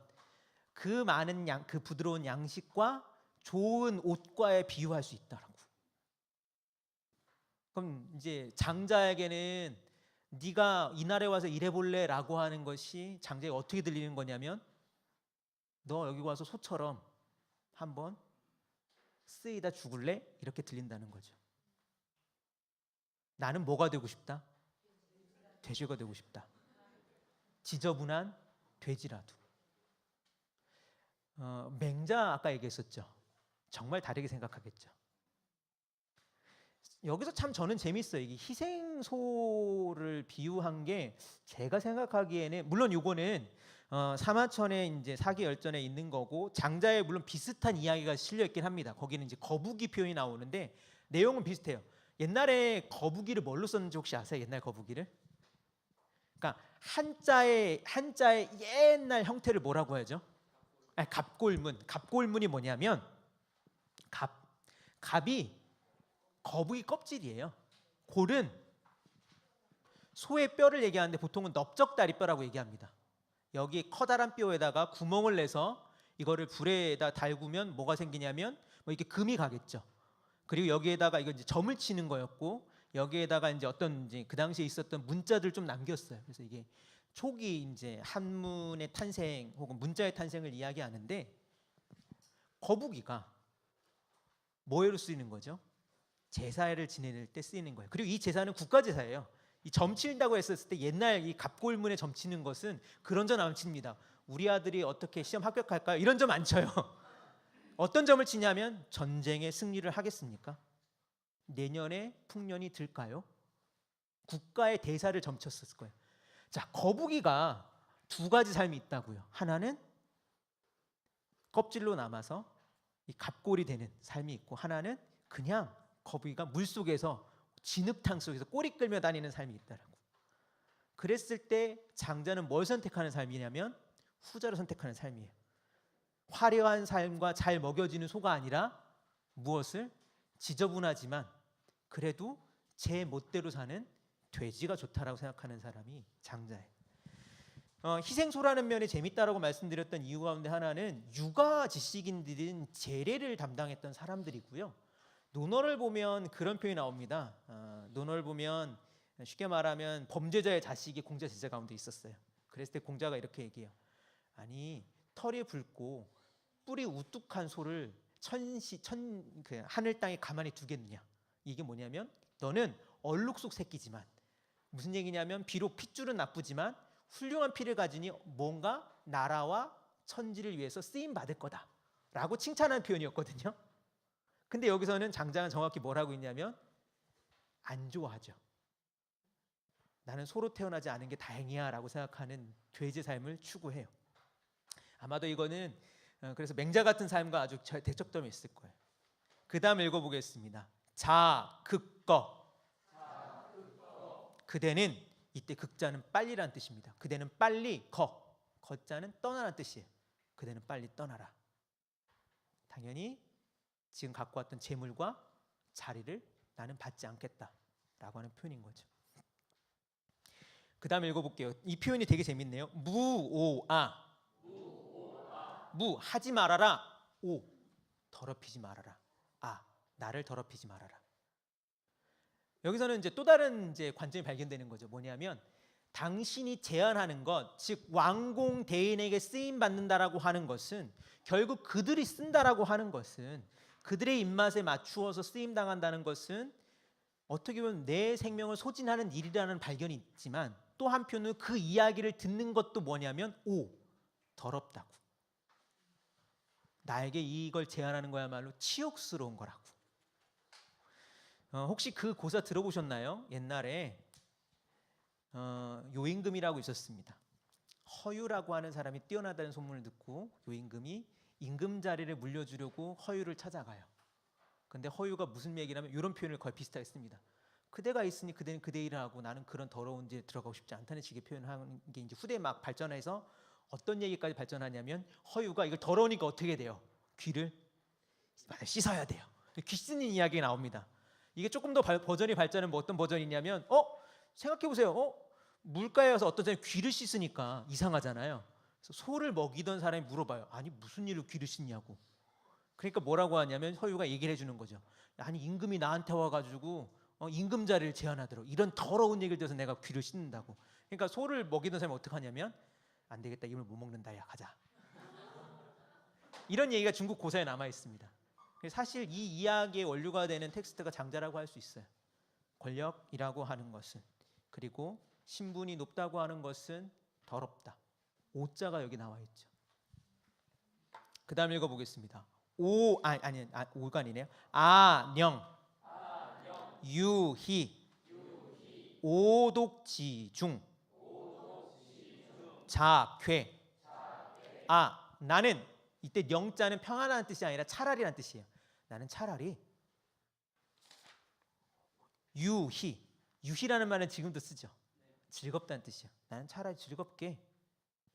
[SPEAKER 1] 그 많은 그 부드러운 양식과 좋은 옷과에 비유할 수 있다라고. 그럼 이제 장자에게는 네가 이날에 와서 일해볼래라고 하는 것이 장자에게 어떻게 들리는 거냐면 너 여기 와서 소처럼 한번 쓰이다 죽을래? 이렇게 들린다는 거죠. 나는 뭐가 되고 싶다? 돼지가 되고 싶다. 지저분한 돼지라도. 맹자 아까 얘기했었죠. 정말 다르게 생각하겠죠. 여기서 참 저는 재밌어요. 이게 희생소를 비유한 게 제가 생각하기에는 물론 요거는 사마천의 이제 사기열전에 있는 거고 장자에 물론 비슷한 이야기가 실려 있긴 합니다. 거기는 이제 거북이 표현이 나오는데 내용은 비슷해요. 옛날에 거북이를 뭘로 썼는지 혹시 아세요? 옛날 거북이를? 그러니까 한자의 옛날 형태를 뭐라고 하죠? 갑골문. 갑골문이 뭐냐면 갑이 거북이 껍질이에요. 골은 소의 뼈를 얘기하는데 보통은 넓적다리뼈라고 얘기합니다. 여기 커다란 뼈에다가 구멍을 내서 이거를 불에다 달구면 뭐가 생기냐면 뭐 이렇게 금이 가겠죠. 그리고 여기에다가 이거 이제 점을 치는 거였고 여기에다가 이제 어떤 이제 그 당시에 있었던 문자들 좀 남겼어요. 그래서 이게 초기 이제 한문의 탄생 혹은 문자의 탄생을 이야기하는데 거북이가 뭐로 쓰이는 거죠? 제사를 지낼 때 쓰이는 거예요. 그리고 이 제사는 국가 제사예요. 이 점친다고 했었을 때 옛날 이 갑골문에 점치는 것은 그런 점 안 칩니다. 우리 아들이 어떻게 시험 합격할까요? 이런 점 안 쳐요. 어떤 점을 치냐면 전쟁에 승리를 하겠습니까? 내년에 풍년이 들까요? 국가의 대사를 점쳤을 거예요. 자, 거북이가 두 가지 삶이 있다고요. 하나는 껍질로 남아서 이 갑골이 되는 삶이 있고 하나는 그냥 거북이가 물속에서 진흙탕 속에서 꼬리 끌며 다니는 삶이 있다라고. 그랬을 때 장자는 뭘 선택하는 삶이냐면 후자를 선택하는 삶이에요. 화려한 삶과 잘 먹여지는 소가 아니라 무엇을? 지저분하지만 그래도 제 멋대로 사는 돼지가 좋다라고 생각하는 사람이 장자예요. 희생소라는 면이 재밌다라고 말씀드렸던 이유 가운데 하나는 육아 지식인들은 재래를 담당했던 사람들이고요. 논어를 보면 그런 표현이 나옵니다. 논어를 보면 쉽게 말하면 범죄자의 자식이 공자 제자 가운데 있었어요. 그랬을 때 공자가 이렇게 얘기해요. 아니 털이 붉고 뿔이 우뚝한 소를 하늘 땅에 가만히 두겠느냐. 이게 뭐냐면 너는 얼룩속 새끼지만 무슨 얘기냐면 비록 핏줄은 나쁘지만 훌륭한 피를 가지니 뭔가 나라와 천지를 위해서 쓰임 받을 거다 라고 칭찬하는 표현이었거든요. 근데 여기서는 장자는 정확히 뭘 하고 있냐면 안 좋아하죠. 나는 소로 태어나지 않은 게 다행이야 라고 생각하는 돼지 삶을 추구해요. 아마도 이거는 그래서 맹자 같은 삶과 아주 대척점이 있을 거예요. 그 다음 읽어보겠습니다. 자극거. 그대는 이때 극자는 빨리라는 뜻입니다. 그대는 빨리 거자는 떠나라는 뜻이에요. 그대는 빨리 떠나라. 당연히 지금 갖고 왔던 재물과 자리를 나는 받지 않겠다라고 하는 표현인 거죠. 그 다음 읽어볼게요. 이 표현이 되게 재밌네요. 무오아. 무 하지 말아라. 오 더럽히지 말아라. 아 나를 더럽히지 말아라. 여기서는 이제 또 다른 이제 관점이 발견되는 거죠. 뭐냐면 당신이 제안하는 것, 즉 왕공 대인에게 쓰임 받는다라고 하는 것은 결국 그들이 쓴다라고 하는 것은 그들의 입맛에 맞추어서 쓰임 당한다는 것은 어떻게 보면 내 생명을 소진하는 일이라는 발견이 있지만 또 한편으로 그 이야기를 듣는 것도 뭐냐면 오 더럽다고. 나에게 이걸 제안하는 거야말로 치욕스러운 거라고. 혹시 그 고사 들어보셨나요? 옛날에 요임금이라고 있었습니다. 허유라고 하는 사람이 뛰어나다는 소문을 듣고 요임금이 임금 자리를 물려주려고 허유를 찾아가요. 근데 허유가 무슨 얘기냐면 이런 표현을 거의 비슷하게 씁니다. 그대가 있으니 그대는 그대 일을 하고 나는 그런 더러운 데 들어가고 싶지 않다는 식의 표현하는 게 이제 후대에 막 발전해서 어떤 얘기까지 발전하냐면 허유가 이걸 더러우니까 어떻게 돼요? 귀를 씻어야 돼요. 귀 씻는 이야기가 나옵니다. 이게 조금 더 버전이 발전은 뭐 어떤 버전이냐면 생각해보세요. 물가에 와서 어떤 사람이 귀를 씻으니까 이상하잖아요. 그래서 소를 먹이던 사람이 물어봐요. 아니 무슨 일로 귀를 씻냐고. 그러니까 뭐라고 하냐면 허유가 얘기를 해주는 거죠. 아니 임금이 나한테 와가지고 임금 자리를 제안하도록 이런 더러운 얘기를 들어서 내가 귀를 씻는다고. 그러니까 소를 먹이던 사람이 어떻게 하냐면 안 되겠다 이걸 못 먹는다 야 가자. 이런 얘기가 중국 고사에 남아 있습니다. 사실 이 이야기의 원류가 되는 텍스트가 장자라고 할 수 있어요. 권력이라고 하는 것은 그리고 신분이 높다고 하는 것은 더럽다. 오자가 여기 나와 있죠. 그 다음 읽어보겠습니다. 오가 아니네요. 아령 유희 오독지중 자괴. 나는 이때 영자는 평안한 뜻이 아니라 차라리란 뜻이에요. 나는 차라리 유희라는 말은 지금도 쓰죠. 즐겁다는 뜻이에요. 나는 차라리 즐겁게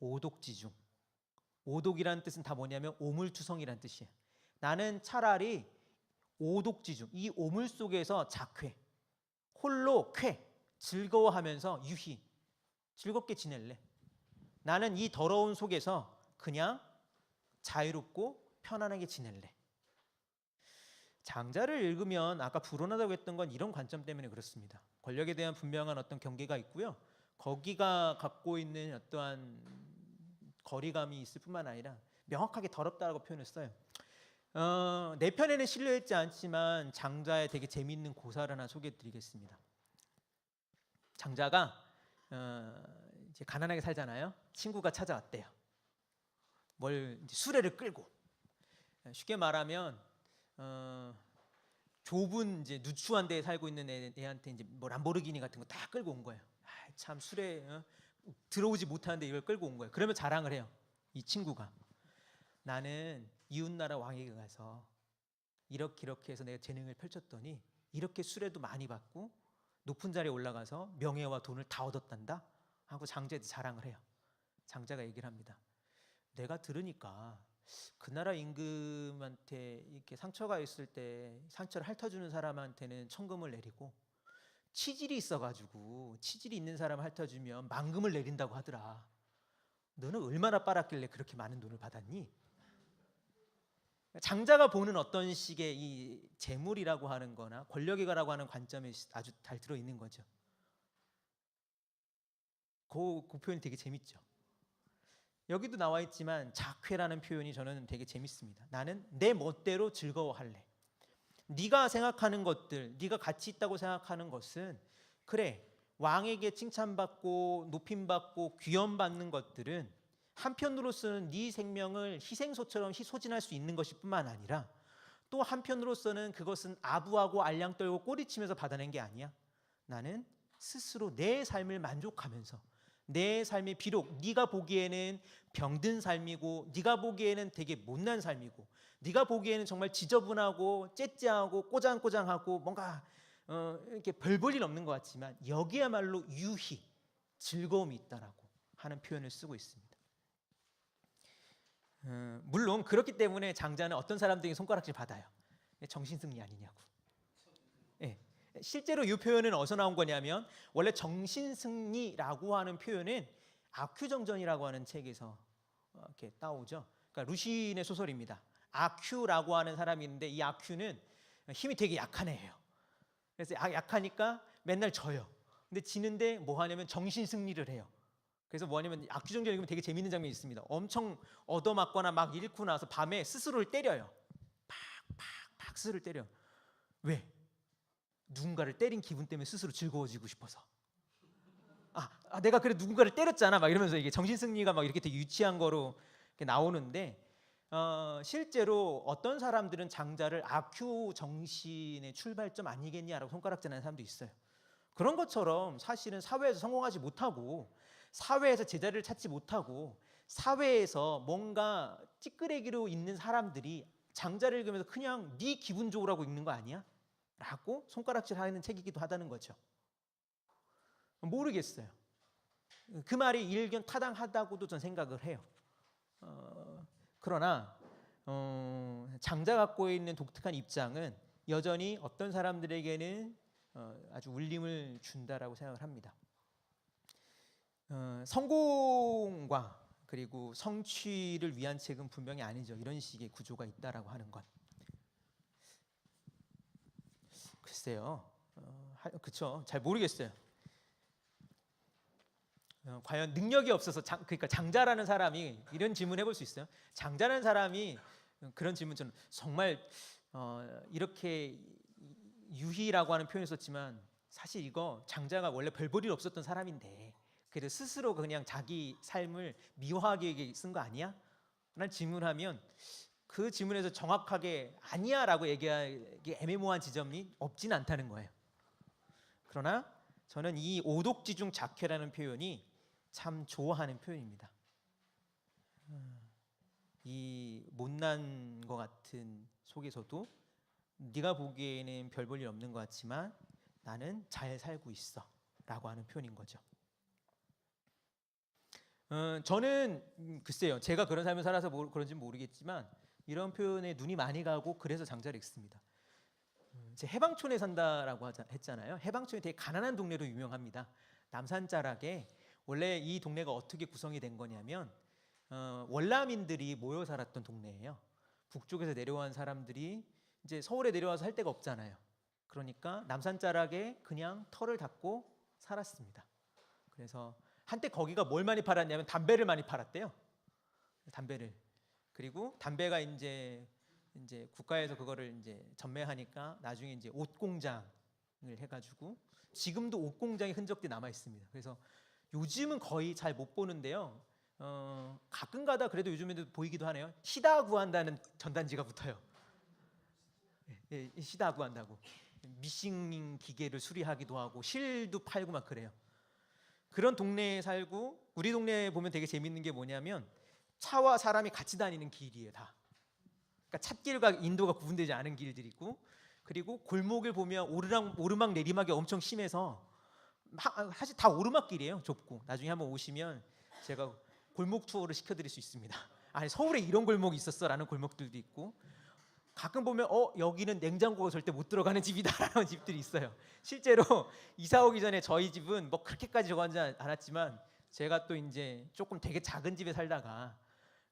[SPEAKER 1] 오독지중. 오독이라는 뜻은 다 뭐냐면 오물투성이라는 뜻이에요. 나는 차라리 오독지중 이 오물 속에서 자쾌 홀로 즐거워하면서 유희 즐겁게 지낼래. 나는 이 더러운 속에서 그냥 자유롭고 편안하게 지낼래. 장자를 읽으면 아까 불온하다고 했던 건 이런 관점 때문에 그렇습니다. 권력에 대한 분명한 어떤 경계가 있고요. 거기가 갖고 있는 어떠한 거리감이 있을 뿐만 아니라 명확하게 더럽다라고 표현을 써요. 내 편에는 실려있지 않지만 장자의 되게 재미있는 고사를 하나 소개해드리겠습니다. 장자가 이제 가난하게 살잖아요. 친구가 찾아왔대요. 이제 수레를 끌고 쉽게 말하면 좁은 이제 누추한 데에 살고 있는 애한테 이제 뭐 람보르기니 같은 거 다 끌고 온 거예요. 참 수레 들어오지 못하는데 이걸 끌고 온 거예요. 그러면 자랑을 해요. 이 친구가 나는 이웃나라 왕에게 가서 이렇게 해서 내가 재능을 펼쳤더니 이렇게 수레도 많이 받고 높은 자리에 올라가서 명예와 돈을 다 얻었단다. 하고 장자한테 자랑을 해요. 장자가 얘기를 합니다. 내가 들으니까 그 나라 임금한테 이렇게 상처가 있을 때 상처를 핥아주는 사람한테는 천금을 내리고 치질이 있어가지고 치질이 있는 사람 핥아주면 만금을 내린다고 하더라. 너는 얼마나 빨았길래 그렇게 많은 돈을 받았니? 장자가 보는 어떤 식의 이 재물이라고 하는 거나 권력이라고 하는 관점이 아주 잘 들어있는 거죠. 그 표현이 되게 재밌죠. 여기도 나와 있지만 작회라는 표현이 저는 되게 재밌습니다. 나는 내 멋대로 즐거워할래. 네가 생각하는 것들, 네가 가치 있다고 생각하는 것은 그래, 왕에게 칭찬받고 높임받고 귀염받는 것들은 한편으로서는 네 생명을 희생소처럼 소진할 수 있는 것일 뿐만 아니라 또 한편으로서는 그것은 아부하고 알량 떨고 꼬리치면서 받아낸 게 아니야. 나는 스스로 내 삶을 만족하면서 내 삶이 비록 네가 보기에는 병든 삶이고 네가 보기에는 되게 못난 삶이고 네가 보기에는 정말 지저분하고 째째하고 꼬장꼬장하고 뭔가 이렇게 별 볼 일 없는 것 같지만 여기야말로 유희, 즐거움이 있다라고 하는 표현을 쓰고 있습니다. 물론 그렇기 때문에 장자는 어떤 사람들에게 손가락질 받아요. 정신승리 아니냐고. 예. 실제로 이 표현은 어디서 나온 거냐면 원래 정신승리라고 하는 표현은 아큐정전이라고 하는 책에서 이렇게 따오죠. 그러니까 루신의 소설입니다. 아큐라고 하는 사람이 있는데 이 아큐는 힘이 되게 약한 애예요. 그래서 약하니까 맨날 져요. 근데 지는데 뭐 하냐면 정신승리를 해요. 그래서 뭐 하냐면 아큐정전에 보면 되게 재밌는 장면이 있습니다. 엄청 얻어맞거나 막 잃고 나서 밤에 스스로를 때려요. 팍팍팍 스스로를 때려. 왜? 누군가를 때린 기분 때문에 스스로 즐거워지고 싶어서. 내가 그래 누군가를 때렸잖아 막 이러면서 이게 정신승리가 막 이렇게 되게 유치한 거로 이렇게 나오는데 실제로 어떤 사람들은 장자를 아큐 정신의 출발점 아니겠냐라고 손가락질하는 사람도 있어요. 그런 것처럼 사실은 사회에서 성공하지 못하고 사회에서 제자리를 찾지 못하고 사회에서 뭔가 찌끄레기로 있는 사람들이 장자를 읽으면서 그냥 네 기분 좋으라고 읽는 거 아니야? 라고 손가락질하는 책이기도 하다는 거죠. 모르겠어요. 그 말이 일견 타당하다고도 전 생각을 해요. 그러나 장자 갖고 있는 독특한 입장은 여전히 어떤 사람들에게는 아주 울림을 준다라고 생각을 합니다. 성공과 그리고 성취를 위한 책은 분명히 아니죠. 이런 식의 구조가 있다라고 하는 건. 글쎄요, 그렇죠. 잘 모르겠어요. 과연 능력이 없어서 그러니까 장자라는 사람이 이런 질문 해볼 수 있어요. 장자라는 사람이 그런 질문 저는 정말 이렇게 유희라고 하는 표현을 썼지만 사실 이거 장자가 원래 별 볼 일 없었던 사람인데 그래도 스스로 그냥 자기 삶을 미화하기 위해 쓴 거 아니야? 라는 질문하면 그 질문에서 정확하게 아니야라고 얘기하기 애매모호한 지점이 없진 않다는 거예요. 그러나 저는 이 오독지중 작회라는 표현이 참 좋아하는 표현입니다. 이 못난 것 같은 속에서도 네가 보기에는 별 볼 일 없는 것 같지만 나는 잘 살고 있어 라고 하는 표현인 거죠. 저는 글쎄요, 제가 그런 삶을 살아서 그런지 모르겠지만 이런 표현에 눈이 많이 가고 그래서 장자를 읽습니다. 제 해방촌에 산다라고 했잖아요. 해방촌이 되게 가난한 동네로 유명합니다. 남산자락에 원래 이 동네가 어떻게 구성이 된 거냐면 월남인들이 모여 살았던 동네예요. 북쪽에서 내려온 사람들이 이제 서울에 내려와서 살 데가 없잖아요. 그러니까 남산자락에 그냥 터를 닫고 살았습니다. 그래서 한때 거기가 뭘 많이 팔았냐면 담배를 많이 팔았대요. 담배를. 그리고 담배가 이제 국가에서 그거를 이제 전매하니까 나중에 이제 옷 공장을 해가지고 지금도 옷 공장의 흔적들이 남아 있습니다. 그래서 요즘은 거의 잘 못 보는데요. 가끔가다 그래도 요즘에도 보이기도 하네요. 시다 구한다는 전단지가 붙어요. 시다 구한다고. 미싱 기계를 수리하기도 하고 실도 팔고 막 그래요. 그런 동네에 살고 우리 동네에 보면 되게 재밌는 게 뭐냐면 차와 사람이 같이 다니는 길이에요 다. 그러니까 찻길과 인도가 구분되지 않은 길들이 있고 그리고 골목을 보면 오르막 내리막이 엄청 심해서 사실 다 오르막길이에요. 좁고. 나중에 한번 오시면 제가 골목 투어를 시켜드릴 수 있습니다. 아니 서울에 이런 골목이 있었어라는 골목들도 있고, 가끔 보면 여기는 냉장고가 절대 못 들어가는 집이다라는 집들이 있어요. 실제로 이사 오기 전에 저희 집은 뭐 그렇게까지 저거하지 않았지만, 제가 또 이제 조금 되게 작은 집에 살다가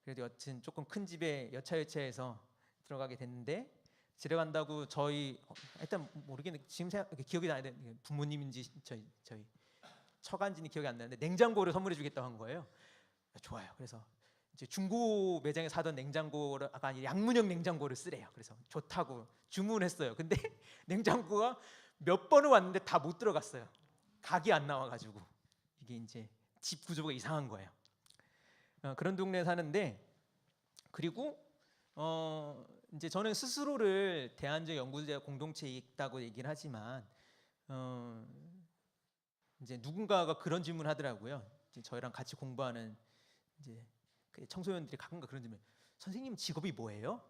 [SPEAKER 1] 그래도 여튼 조금 큰 집에 여차여차해서 들어가게 됐는데, 들어간다고 저희 일단 모르겠는데 지금 기억이 나는데 부모님인지 저희 처간지는 기억이 안 나는데 냉장고를 선물해 주겠다고 한 거예요. 좋아요. 그래서 이제 중고 매장에 사던 냉장고를 아니 양문형 냉장고를 쓰래요. 그래서 좋다고 주문했어요. 근데 냉장고가 몇 번을 왔는데 다 못 들어갔어요. 각이 안 나와가지고. 이게 이제 집 구조가 이상한 거예요. 그런 동네에 사는데, 그리고 이제 저는 스스로를 대안적 연구자 공동체에 있다고 얘기를 하지만, 이제 누군가가 그런 질문을 하더라고요. 이제 저희랑 같이 공부하는 이제 청소년들이 가끔가 그런 질문, 선생님 직업이 뭐예요?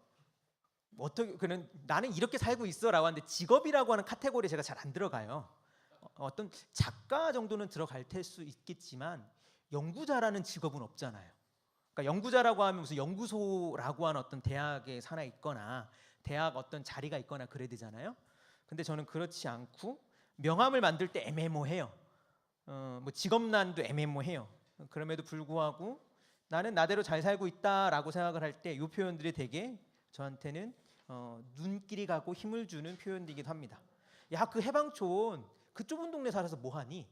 [SPEAKER 1] 어떻게 그는 나는 이렇게 살고 있어라고 하는데, 직업이라고 하는 카테고리에 제가 잘 안 들어가요. 어떤 작가 정도는 들어갈 수 있겠지만 연구자라는 직업은 없잖아요. 그러니까 연구자라고 하면 무슨 연구소라고 하는 어떤 대학에 하나 있거나 대학 어떤 자리가 있거나 그래야 되잖아요. 근데 저는 그렇지 않고 명함을 만들 때 애매모해요. 뭐 직업난도 애매모해요. 그럼에도 불구하고 나는 나대로 잘 살고 있다라고 생각을 할 때 이 표현들이 되게 저한테는 눈길이 가고 힘을 주는 표현이기도 합니다. 야, 그 해방촌 그 좁은 동네 살아서 뭐 하니?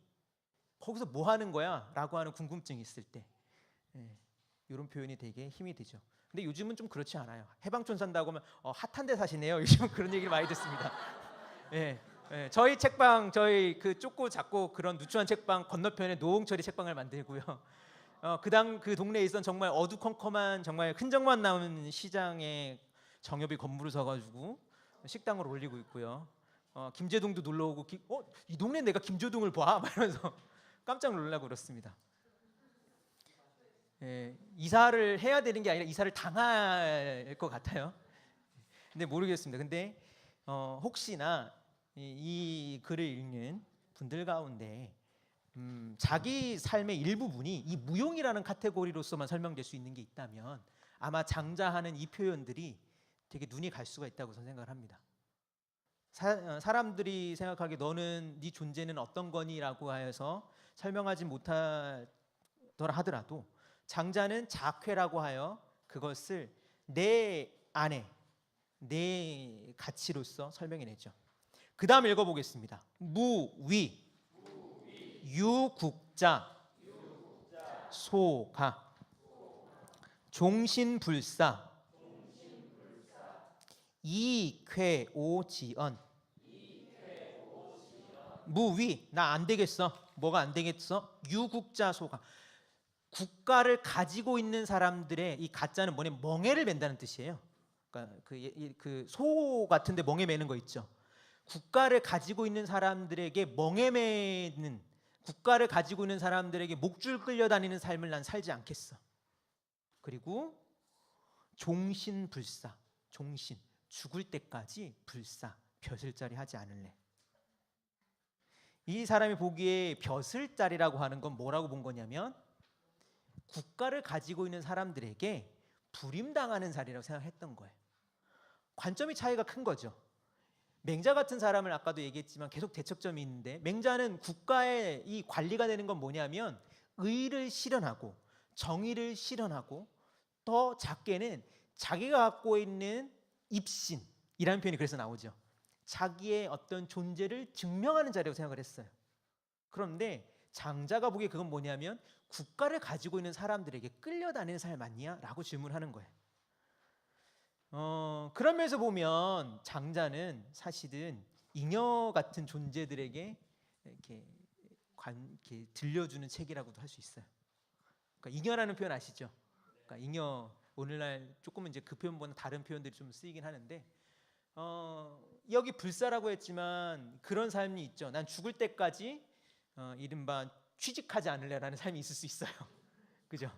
[SPEAKER 1] 거기서 뭐 하는 거야? 라고 하는 궁금증이 있을 때 이런 표현이 되게 힘이 되죠. 근데 요즘은 좀 그렇지 않아요. 해방촌 산다고 하면 핫한 데 사시네요. 요즘은 그런 얘기를 많이 듣습니다. 저희 책방, 저희 그 좁고 작고 그런 누추한 책방 건너편에 노홍철이 책방을 만들고요. 그 동네에 있던 정말 어두컴컴한 정말 흔적만 남은 시장에 정엽이 건물을 서가지고 식당을 올리고 있고요. 김제동도 놀러 오고 이 동네 내가 김제동을 봐? 막 이러면서 깜짝 놀라고 그렇습니다. 이사를 해야 되는 게 아니라 이사를 당할 것 같아요. 근데 모르겠습니다. 근데 혹시나 이 글을 읽는 분들 가운데 자기 삶의 일부분이 이 무용이라는 카테고리로서만 설명될 수 있는 게 있다면, 아마 장자하는 이 표현들이 되게 눈이 갈 수가 있다고 저는 생각을 합니다. 사람들이 생각하기에 너는 네 존재는 어떤 거니라고 하여서 설명하지 못하더라 하더라도, 장자는 작회라고 하여 그것을 내 안에 내 가치로서 설명해내죠. 그 다음 읽어보겠습니다. 무위, 유국자, 소가, 종신불사, 이쾌오지언. 무위, 나 안 되겠어. 뭐가 안 되겠어? 유국자, 소가. 국가를 가지고 있는 사람들의, 이 가짜는 뭐냐, 멍에를 맨다는 뜻이에요. 그러니까 그 소 같은데 멍에 매는 거 있죠. 국가를 가지고 있는 사람들에게 멍에 매는, 국가를 가지고 있는 사람들에게 목줄 끌려다니는 삶을 난 살지 않겠어. 그리고 종신불사, 종신, 죽을 때까지 불사, 벼슬자리 하지 않을래. 이 사람이 보기에 벼슬자리라고 하는 건 뭐라고 본 거냐면, 국가를 가지고 있는 사람들에게 불임당하는 자리라고 생각했던 거예요. 관점이 차이가 큰 거죠. 맹자 같은 사람을 아까도 얘기했지만 계속 대척점이 있는데, 맹자는 국가의 이 관리가 되는 건 뭐냐면 의를 실현하고 정의를 실현하고, 더 작게는 자기가 갖고 있는 입신이라는 표현이 그래서 나오죠. 자기의 어떤 존재를 증명하는 자리라고 생각을 했어요. 그런데 장자가 보기에 그건 뭐냐면, 국가를 가지고 있는 사람들에게 끌려다니는 삶 맞냐? 라고 질문하는 거예요. 그런 면에서 보면 장자는 사실은 잉여 같은 존재들에게 이렇게 들려주는 책이라고도 할 수 있어요. 그러니까 잉여라는 표현 아시죠? 그러니까 잉여, 오늘날 조금은 이제 그 표현보다 다른 표현들이 좀 쓰이긴 하는데, 여기 불사라고 했지만 그런 삶이 있죠. 난 죽을 때까지 이른바 취직하지 않을래라는 삶이 있을 수 있어요. 그죠?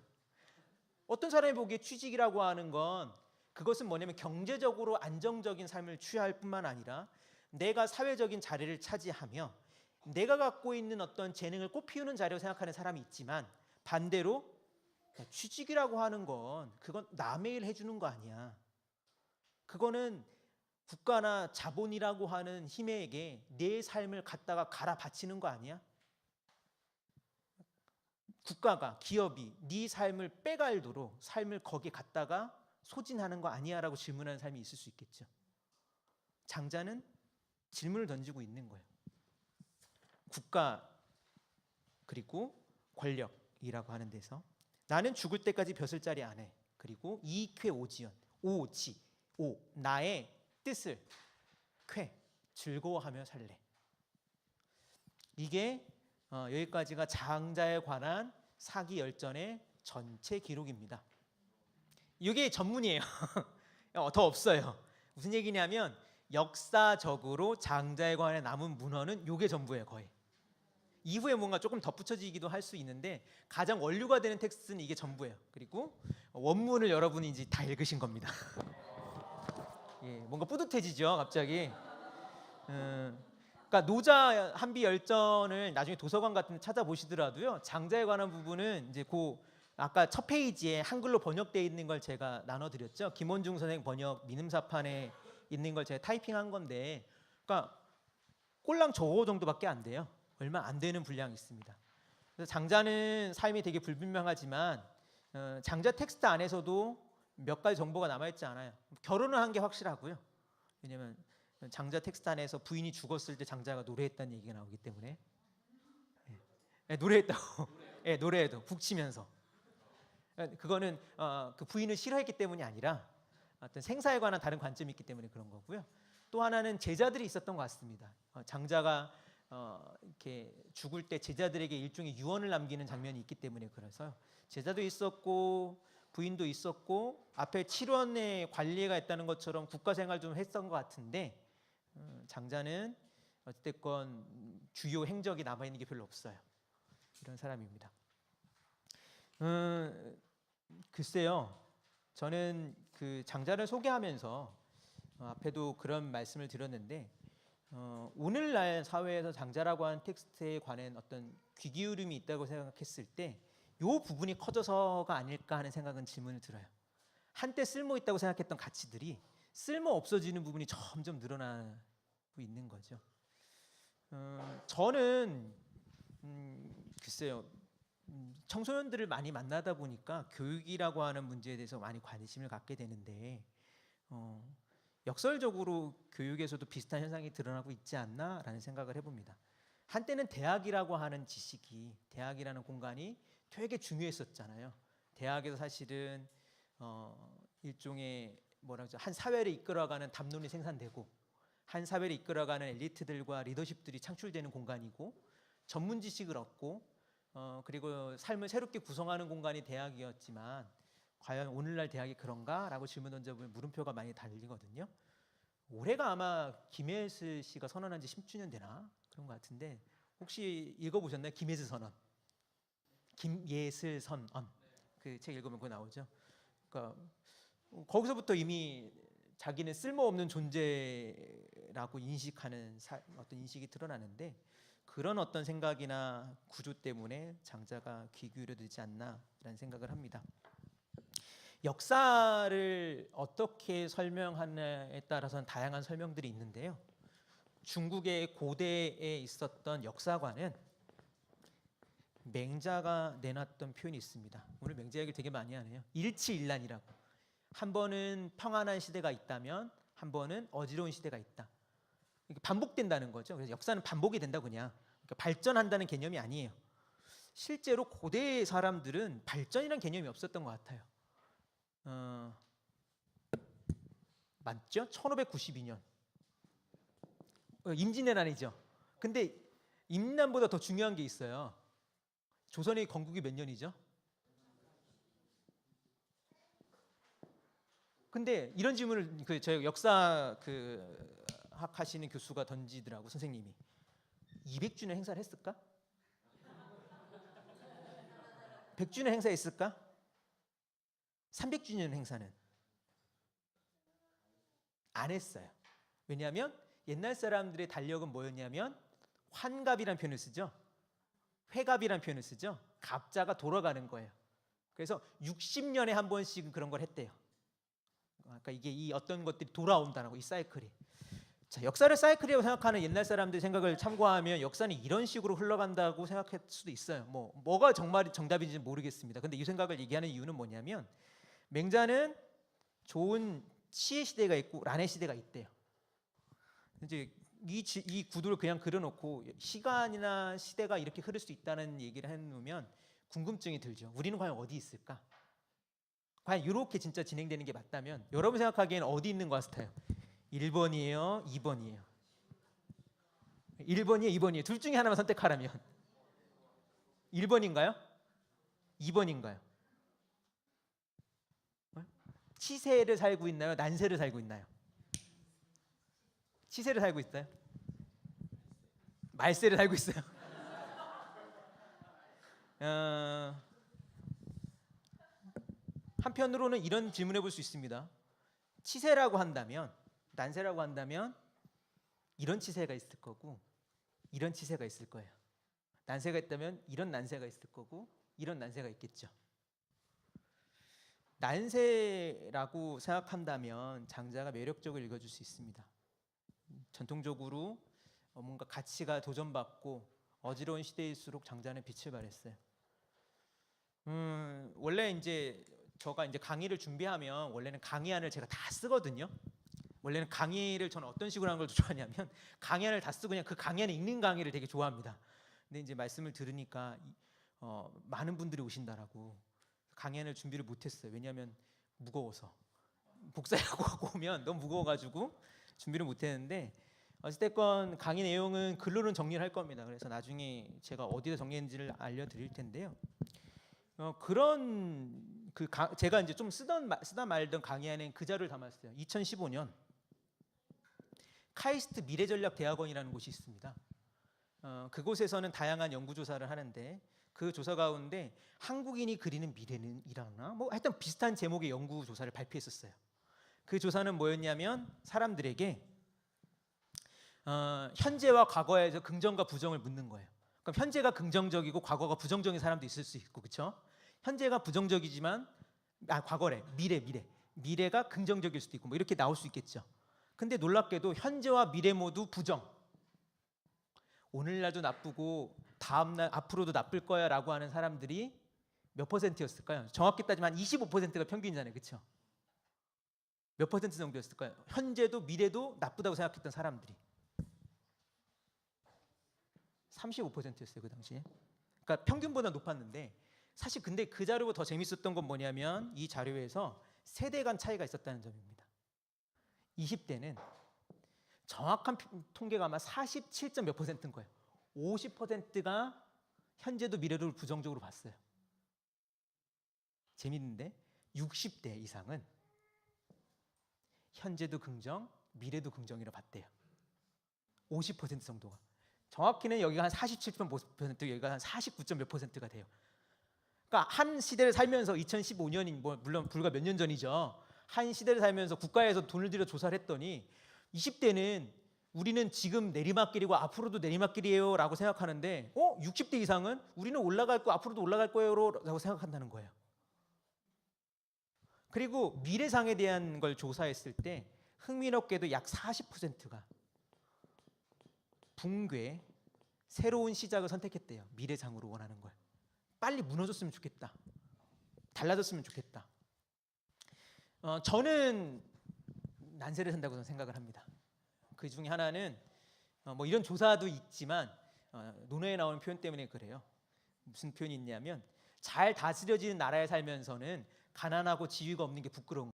[SPEAKER 1] 어떤 사람이 보기에 취직이라고 하는 건, 그것은 뭐냐면 경제적으로 안정적인 삶을 취할 뿐만 아니라 내가 사회적인 자리를 차지하며 내가 갖고 있는 어떤 재능을 꽃피우는 자리로 생각하는 사람이 있지만, 반대로 취직이라고 하는 건 그건 남의 일 해주는 거 아니야. 그거는 국가나 자본이라고 하는 힘에게 내 삶을 갖다가 갈아 바치는 거 아니야? 국가가, 기업이 네 삶을 빼갈도록 삶을 거기에 갖다가 소진하는 거 아니야? 라고 질문하는 삶이 있을 수 있겠죠. 장자는 질문을 던지고 있는 거예요. 국가 그리고 권력이라고 하는 데서 나는 죽을 때까지 벼슬자리 안 해. 그리고 이쾌 오지연, 오지, 오, 나의 뜻을 쾌, 즐거워하며 살래. 이게 여기까지가 장자에 관한 사기 열전의 전체 기록입니다. 이게 전문이에요. 더 없어요. 무슨 얘기냐면 역사적으로 장자에 관해 남은 문헌은 이게 전부예요. 거의. 이후에 뭔가 조금 덧붙여지기도 할 수 있는데 가장 원류가 되는 텍스트는 이게 전부예요. 그리고 원문을 여러분이 이제 다 읽으신 겁니다. 예, 뭔가 뿌듯해지죠, 갑자기. 그러니까 노자 한비 열전을 나중에 도서관 같은 데 찾아보시더라도요, 장자에 관한 부분은 이제 아까 첫 페이지에 한글로 번역되어 있는 걸 제가 나눠드렸죠. 김원중 선생 번역 민음사판에 있는 걸 제가 타이핑한 건데, 그러니까 꼴랑 저거 정도밖에 안 돼요. 얼마 안 되는 분량이 있습니다. 그래서 장자는 삶이 되게 불분명하지만 장자 텍스트 안에서도 몇 가지 정보가 남아있지 않아요. 결혼을 한 게 확실하고요. 왜냐하면 장자 텍스트 안에서 부인이 죽었을 때 장자가 노래했다는 얘기가 나오기 때문에. 네, 노래했다고. 네, 노래해도 북치면서. 그거는 그 부인을 싫어했기 때문이 아니라 어떤 생사에 관한 다른 관점이 있기 때문에 그런 거고요. 또 하나는 제자들이 있었던 것 같습니다. 장자가 이렇게 죽을 때 제자들에게 일종의 유언을 남기는 장면이 있기 때문에, 그래서 제자도 있었고 부인도 있었고 앞에 7원의 관리가 있다는 것처럼 국가 생활 좀 했던 것 같은데, 장자는 어쨌건 주요 행적이 남아 있는 게 별로 없어요. 이런 사람입니다. 글쎄요, 저는 그 장자를 소개하면서 앞에도 그런 말씀을 드렸는데, 오늘날 사회에서 장자라고 하는 텍스트에 관한 어떤 귀 기울임이 있다고 생각했을 때 이 부분이 커져서가 아닐까 하는 생각은 질문을 들어요. 한때 쓸모 있다고 생각했던 가치들이 쓸모 없어지는 부분이 점점 늘어나고 있는 거죠. 저는 글쎄요, 청소년들을 많이 만나다 보니까 교육이라고 하는 문제에 대해서 많이 관심을 갖게 되는데, 역설적으로 교육에서도 비슷한 현상이 드러나고 있지 않나라는 생각을 해봅니다. 한때는 대학이라고 하는 지식이, 대학이라는 공간이 되게 중요했었잖아요. 대학에서 사실은 일종의 한 사회를 이끌어가는 담론이 생산되고, 한 사회를 이끌어가는 엘리트들과 리더십들이 창출되는 공간이고, 전문 지식을 얻고, 그리고 삶을 새롭게 구성하는 공간이 대학이었지만, 과연 오늘날 대학이 그런가라고 질문 던져보면 물음표가 많이 달리거든요. 올해가 아마 김혜슬 씨가 선언한 지 10주년 되나 그런 것 같은데, 혹시 읽어보셨나요? 김혜슬 선언. 김예슬 선언. 그 책 읽으면 그거 나오죠. 그러니까 거기서부터 이미 자기는 쓸모없는 존재라고 인식하는 어떤 인식이 드러나는데, 그런 어떤 생각이나 구조 때문에 장자가 귀 기울여 되지 않나라는 생각을 합니다. 역사를 어떻게 설명하느냐에 따라서는 다양한 설명들이 있는데요. 중국의 고대에 있었던 역사관은 맹자가 내놨던 표현이 있습니다. 오늘 맹자 얘기를 되게 많이 하네요. 일치일란이라고. 한 번은 평안한 시대가 있다면 한 번은 어지러운 시대가 있다. 이게 반복된다는 거죠. 그래서 역사는 반복이 된다 그냥. 그러니까 발전한다는 개념이 아니에요. 실제로 고대 사람들은 발전이라는 개념이 없었던 것 같아요. 맞죠? 1592년 임진왜란이죠. 근데 임난보다 더 중요한 게 있어요. 조선의 건국이 몇 년이죠? 근데 이런 질문을 저희 역사 학 하시는 교수가 던지더라고, 선생님이. 200주년 행사를 했을까? 100주년 행사했을까? 300주년 행사는 안 했어요. 왜냐하면 옛날 사람들의 달력은 뭐였냐면 환갑이라는 표현을 쓰죠. 회갑이라는 표현을 쓰죠. 갑자가 돌아가는 거예요. 그래서 60년에 한 번씩은 그런 걸 했대요. 그러니까 이게 이 어떤 것들이 돌아온다라고, 이 사이클이. 자, 역사를 사이클이라고 생각하는 옛날 사람들 생각을 참고하면 역사는 이런 식으로 흘러간다고 생각할 수도 있어요. 뭐가 정말 정답인지 모르겠습니다. 근데 이 생각을 얘기하는 이유는 뭐냐면, 맹자는 좋은 치의 시대가 있고 란의 시대가 있대요. 이제 이 구도를 그냥 그려놓고 시간이나 시대가 이렇게 흐를 수 있다는 얘기를 해놓으면 궁금증이 들죠. 우리는 과연 어디 있을까? 과연 이렇게 진짜 진행되는 게 맞다면 여러분 생각하기에는 어디 있는 것 같아요? 1번이에요? 2번이에요? 1번이에요? 2번이에요? 둘 중에 하나만 선택하라면 1번인가요? 2번인가요? 치세를 살고 있나요? 난세를 살고 있나요? 치세를 살고 있어요? 말세를 살고 있어요? 한편으로는 이런 질문해 볼 수 있습니다. 치세라고 한다면, 난세라고 한다면 이런 치세가 있을 거고 이런 치세가 있을 거예요. 난세가 있다면 이런 난세가 있을 거고 이런 난세가 있겠죠. 난세라고 생각한다면 장자가 매력적으로 읽어줄 수 있습니다. 전통적으로 뭔가 가치가 도전받고 어지러운 시대일수록 장자는 빛을 발했어요. 원래 이제 저가 이제 강의를 준비하면 원래는 강의안을 제가 다 쓰거든요. 원래는 강의를 저는 어떤 식으로 하는 걸 좋아하냐면 강의안을 다 쓰고 그냥 그 강의안에 읽는 강의를 되게 좋아합니다. 근데 이제 말씀을 들으니까 많은 분들이 오신다라고 강의안을 준비를 못했어요. 왜냐하면 무거워서 복사하고 오면 너무 무거워가지고 준비를 못했는데 어찌됐건 강의 내용은 글로는 정리를 할 겁니다. 그래서 나중에 제가 어디다 정리했는지를 알려드릴 텐데요. 그런 제가 이제 좀 쓰다 말던 강의안에 그 자료를 담았어요. 2015년 카이스트 미래전략대학원이라는 곳이 있습니다. 그곳에서는 다양한 연구조사를 하는데 그 조사 가운데 한국인이 그리는 미래는 이라나 하여튼 비슷한 제목의 연구조사를 발표했었어요. 그 조사는 뭐였냐면 사람들에게 현재와 과거에서 긍정과 부정을 묻는 거예요. 그럼 현재가 긍정적이고 과거가 부정적인 사람도 있을 수 있고, 그렇죠? 현재가 부정적이지만 과거래, 미래가 긍정적일 수도 있고 이렇게 나올 수 있겠죠. 근데 놀랍게도 현재와 미래 모두 부정. 오늘날도 나쁘고 다음날 앞으로도 나쁠 거야라고 하는 사람들이 몇 퍼센트였을까요? 정확히 따지면 한 25%가 평균이잖아요, 그렇죠? 몇 퍼센트 정도였을까요? 현재도 미래도 나쁘다고 생각했던 사람들이 35%였어요, 그 당시에. 그러니까 평균보다 높았는데 사실 근데 그 자료가 더 재밌었던 건 뭐냐면 이 자료에서 세대 간 차이가 있었다는 점입니다. 20대는 정확한 통계가 아마 47점 몇 %인 거예요. 50%가 현재도 미래도 부정적으로 봤어요. 재밌는데 60대 이상은 현재도 긍정, 미래도 긍정이라 봤대요. 50% 정도가. 정확히는 여기가 한 47.5%, 여기가 한 49점 몇 %가 돼요. 그러니까 한 시대를 살면서 2015년이 물론 불과 몇 년 전이죠. 한 시대를 살면서 국가에서 돈을 들여 조사를 했더니 20대는 우리는 지금 내리막길이고 앞으로도 내리막길이에요 라고 생각하는데 60대 이상은 우리는 올라갈 거 앞으로도 올라갈 거예요 라고 생각한다는 거예요. 그리고 미래상에 대한 걸 조사했을 때 흥미롭게도 약 40%가 붕괴, 새로운 시작을 선택했대요. 미래상으로 원하는 걸. 빨리 무너졌으면 좋겠다. 달라졌으면 좋겠다. 저는 난세를 산다고 저는 생각을 합니다. 그 중에 하나는 뭐 이런 조사도 있지만 논어에 나오는 표현 때문에 그래요. 무슨 표현이 있냐면 잘 다스려지는 나라에 살면서는 가난하고 지위가 없는 게 부끄러운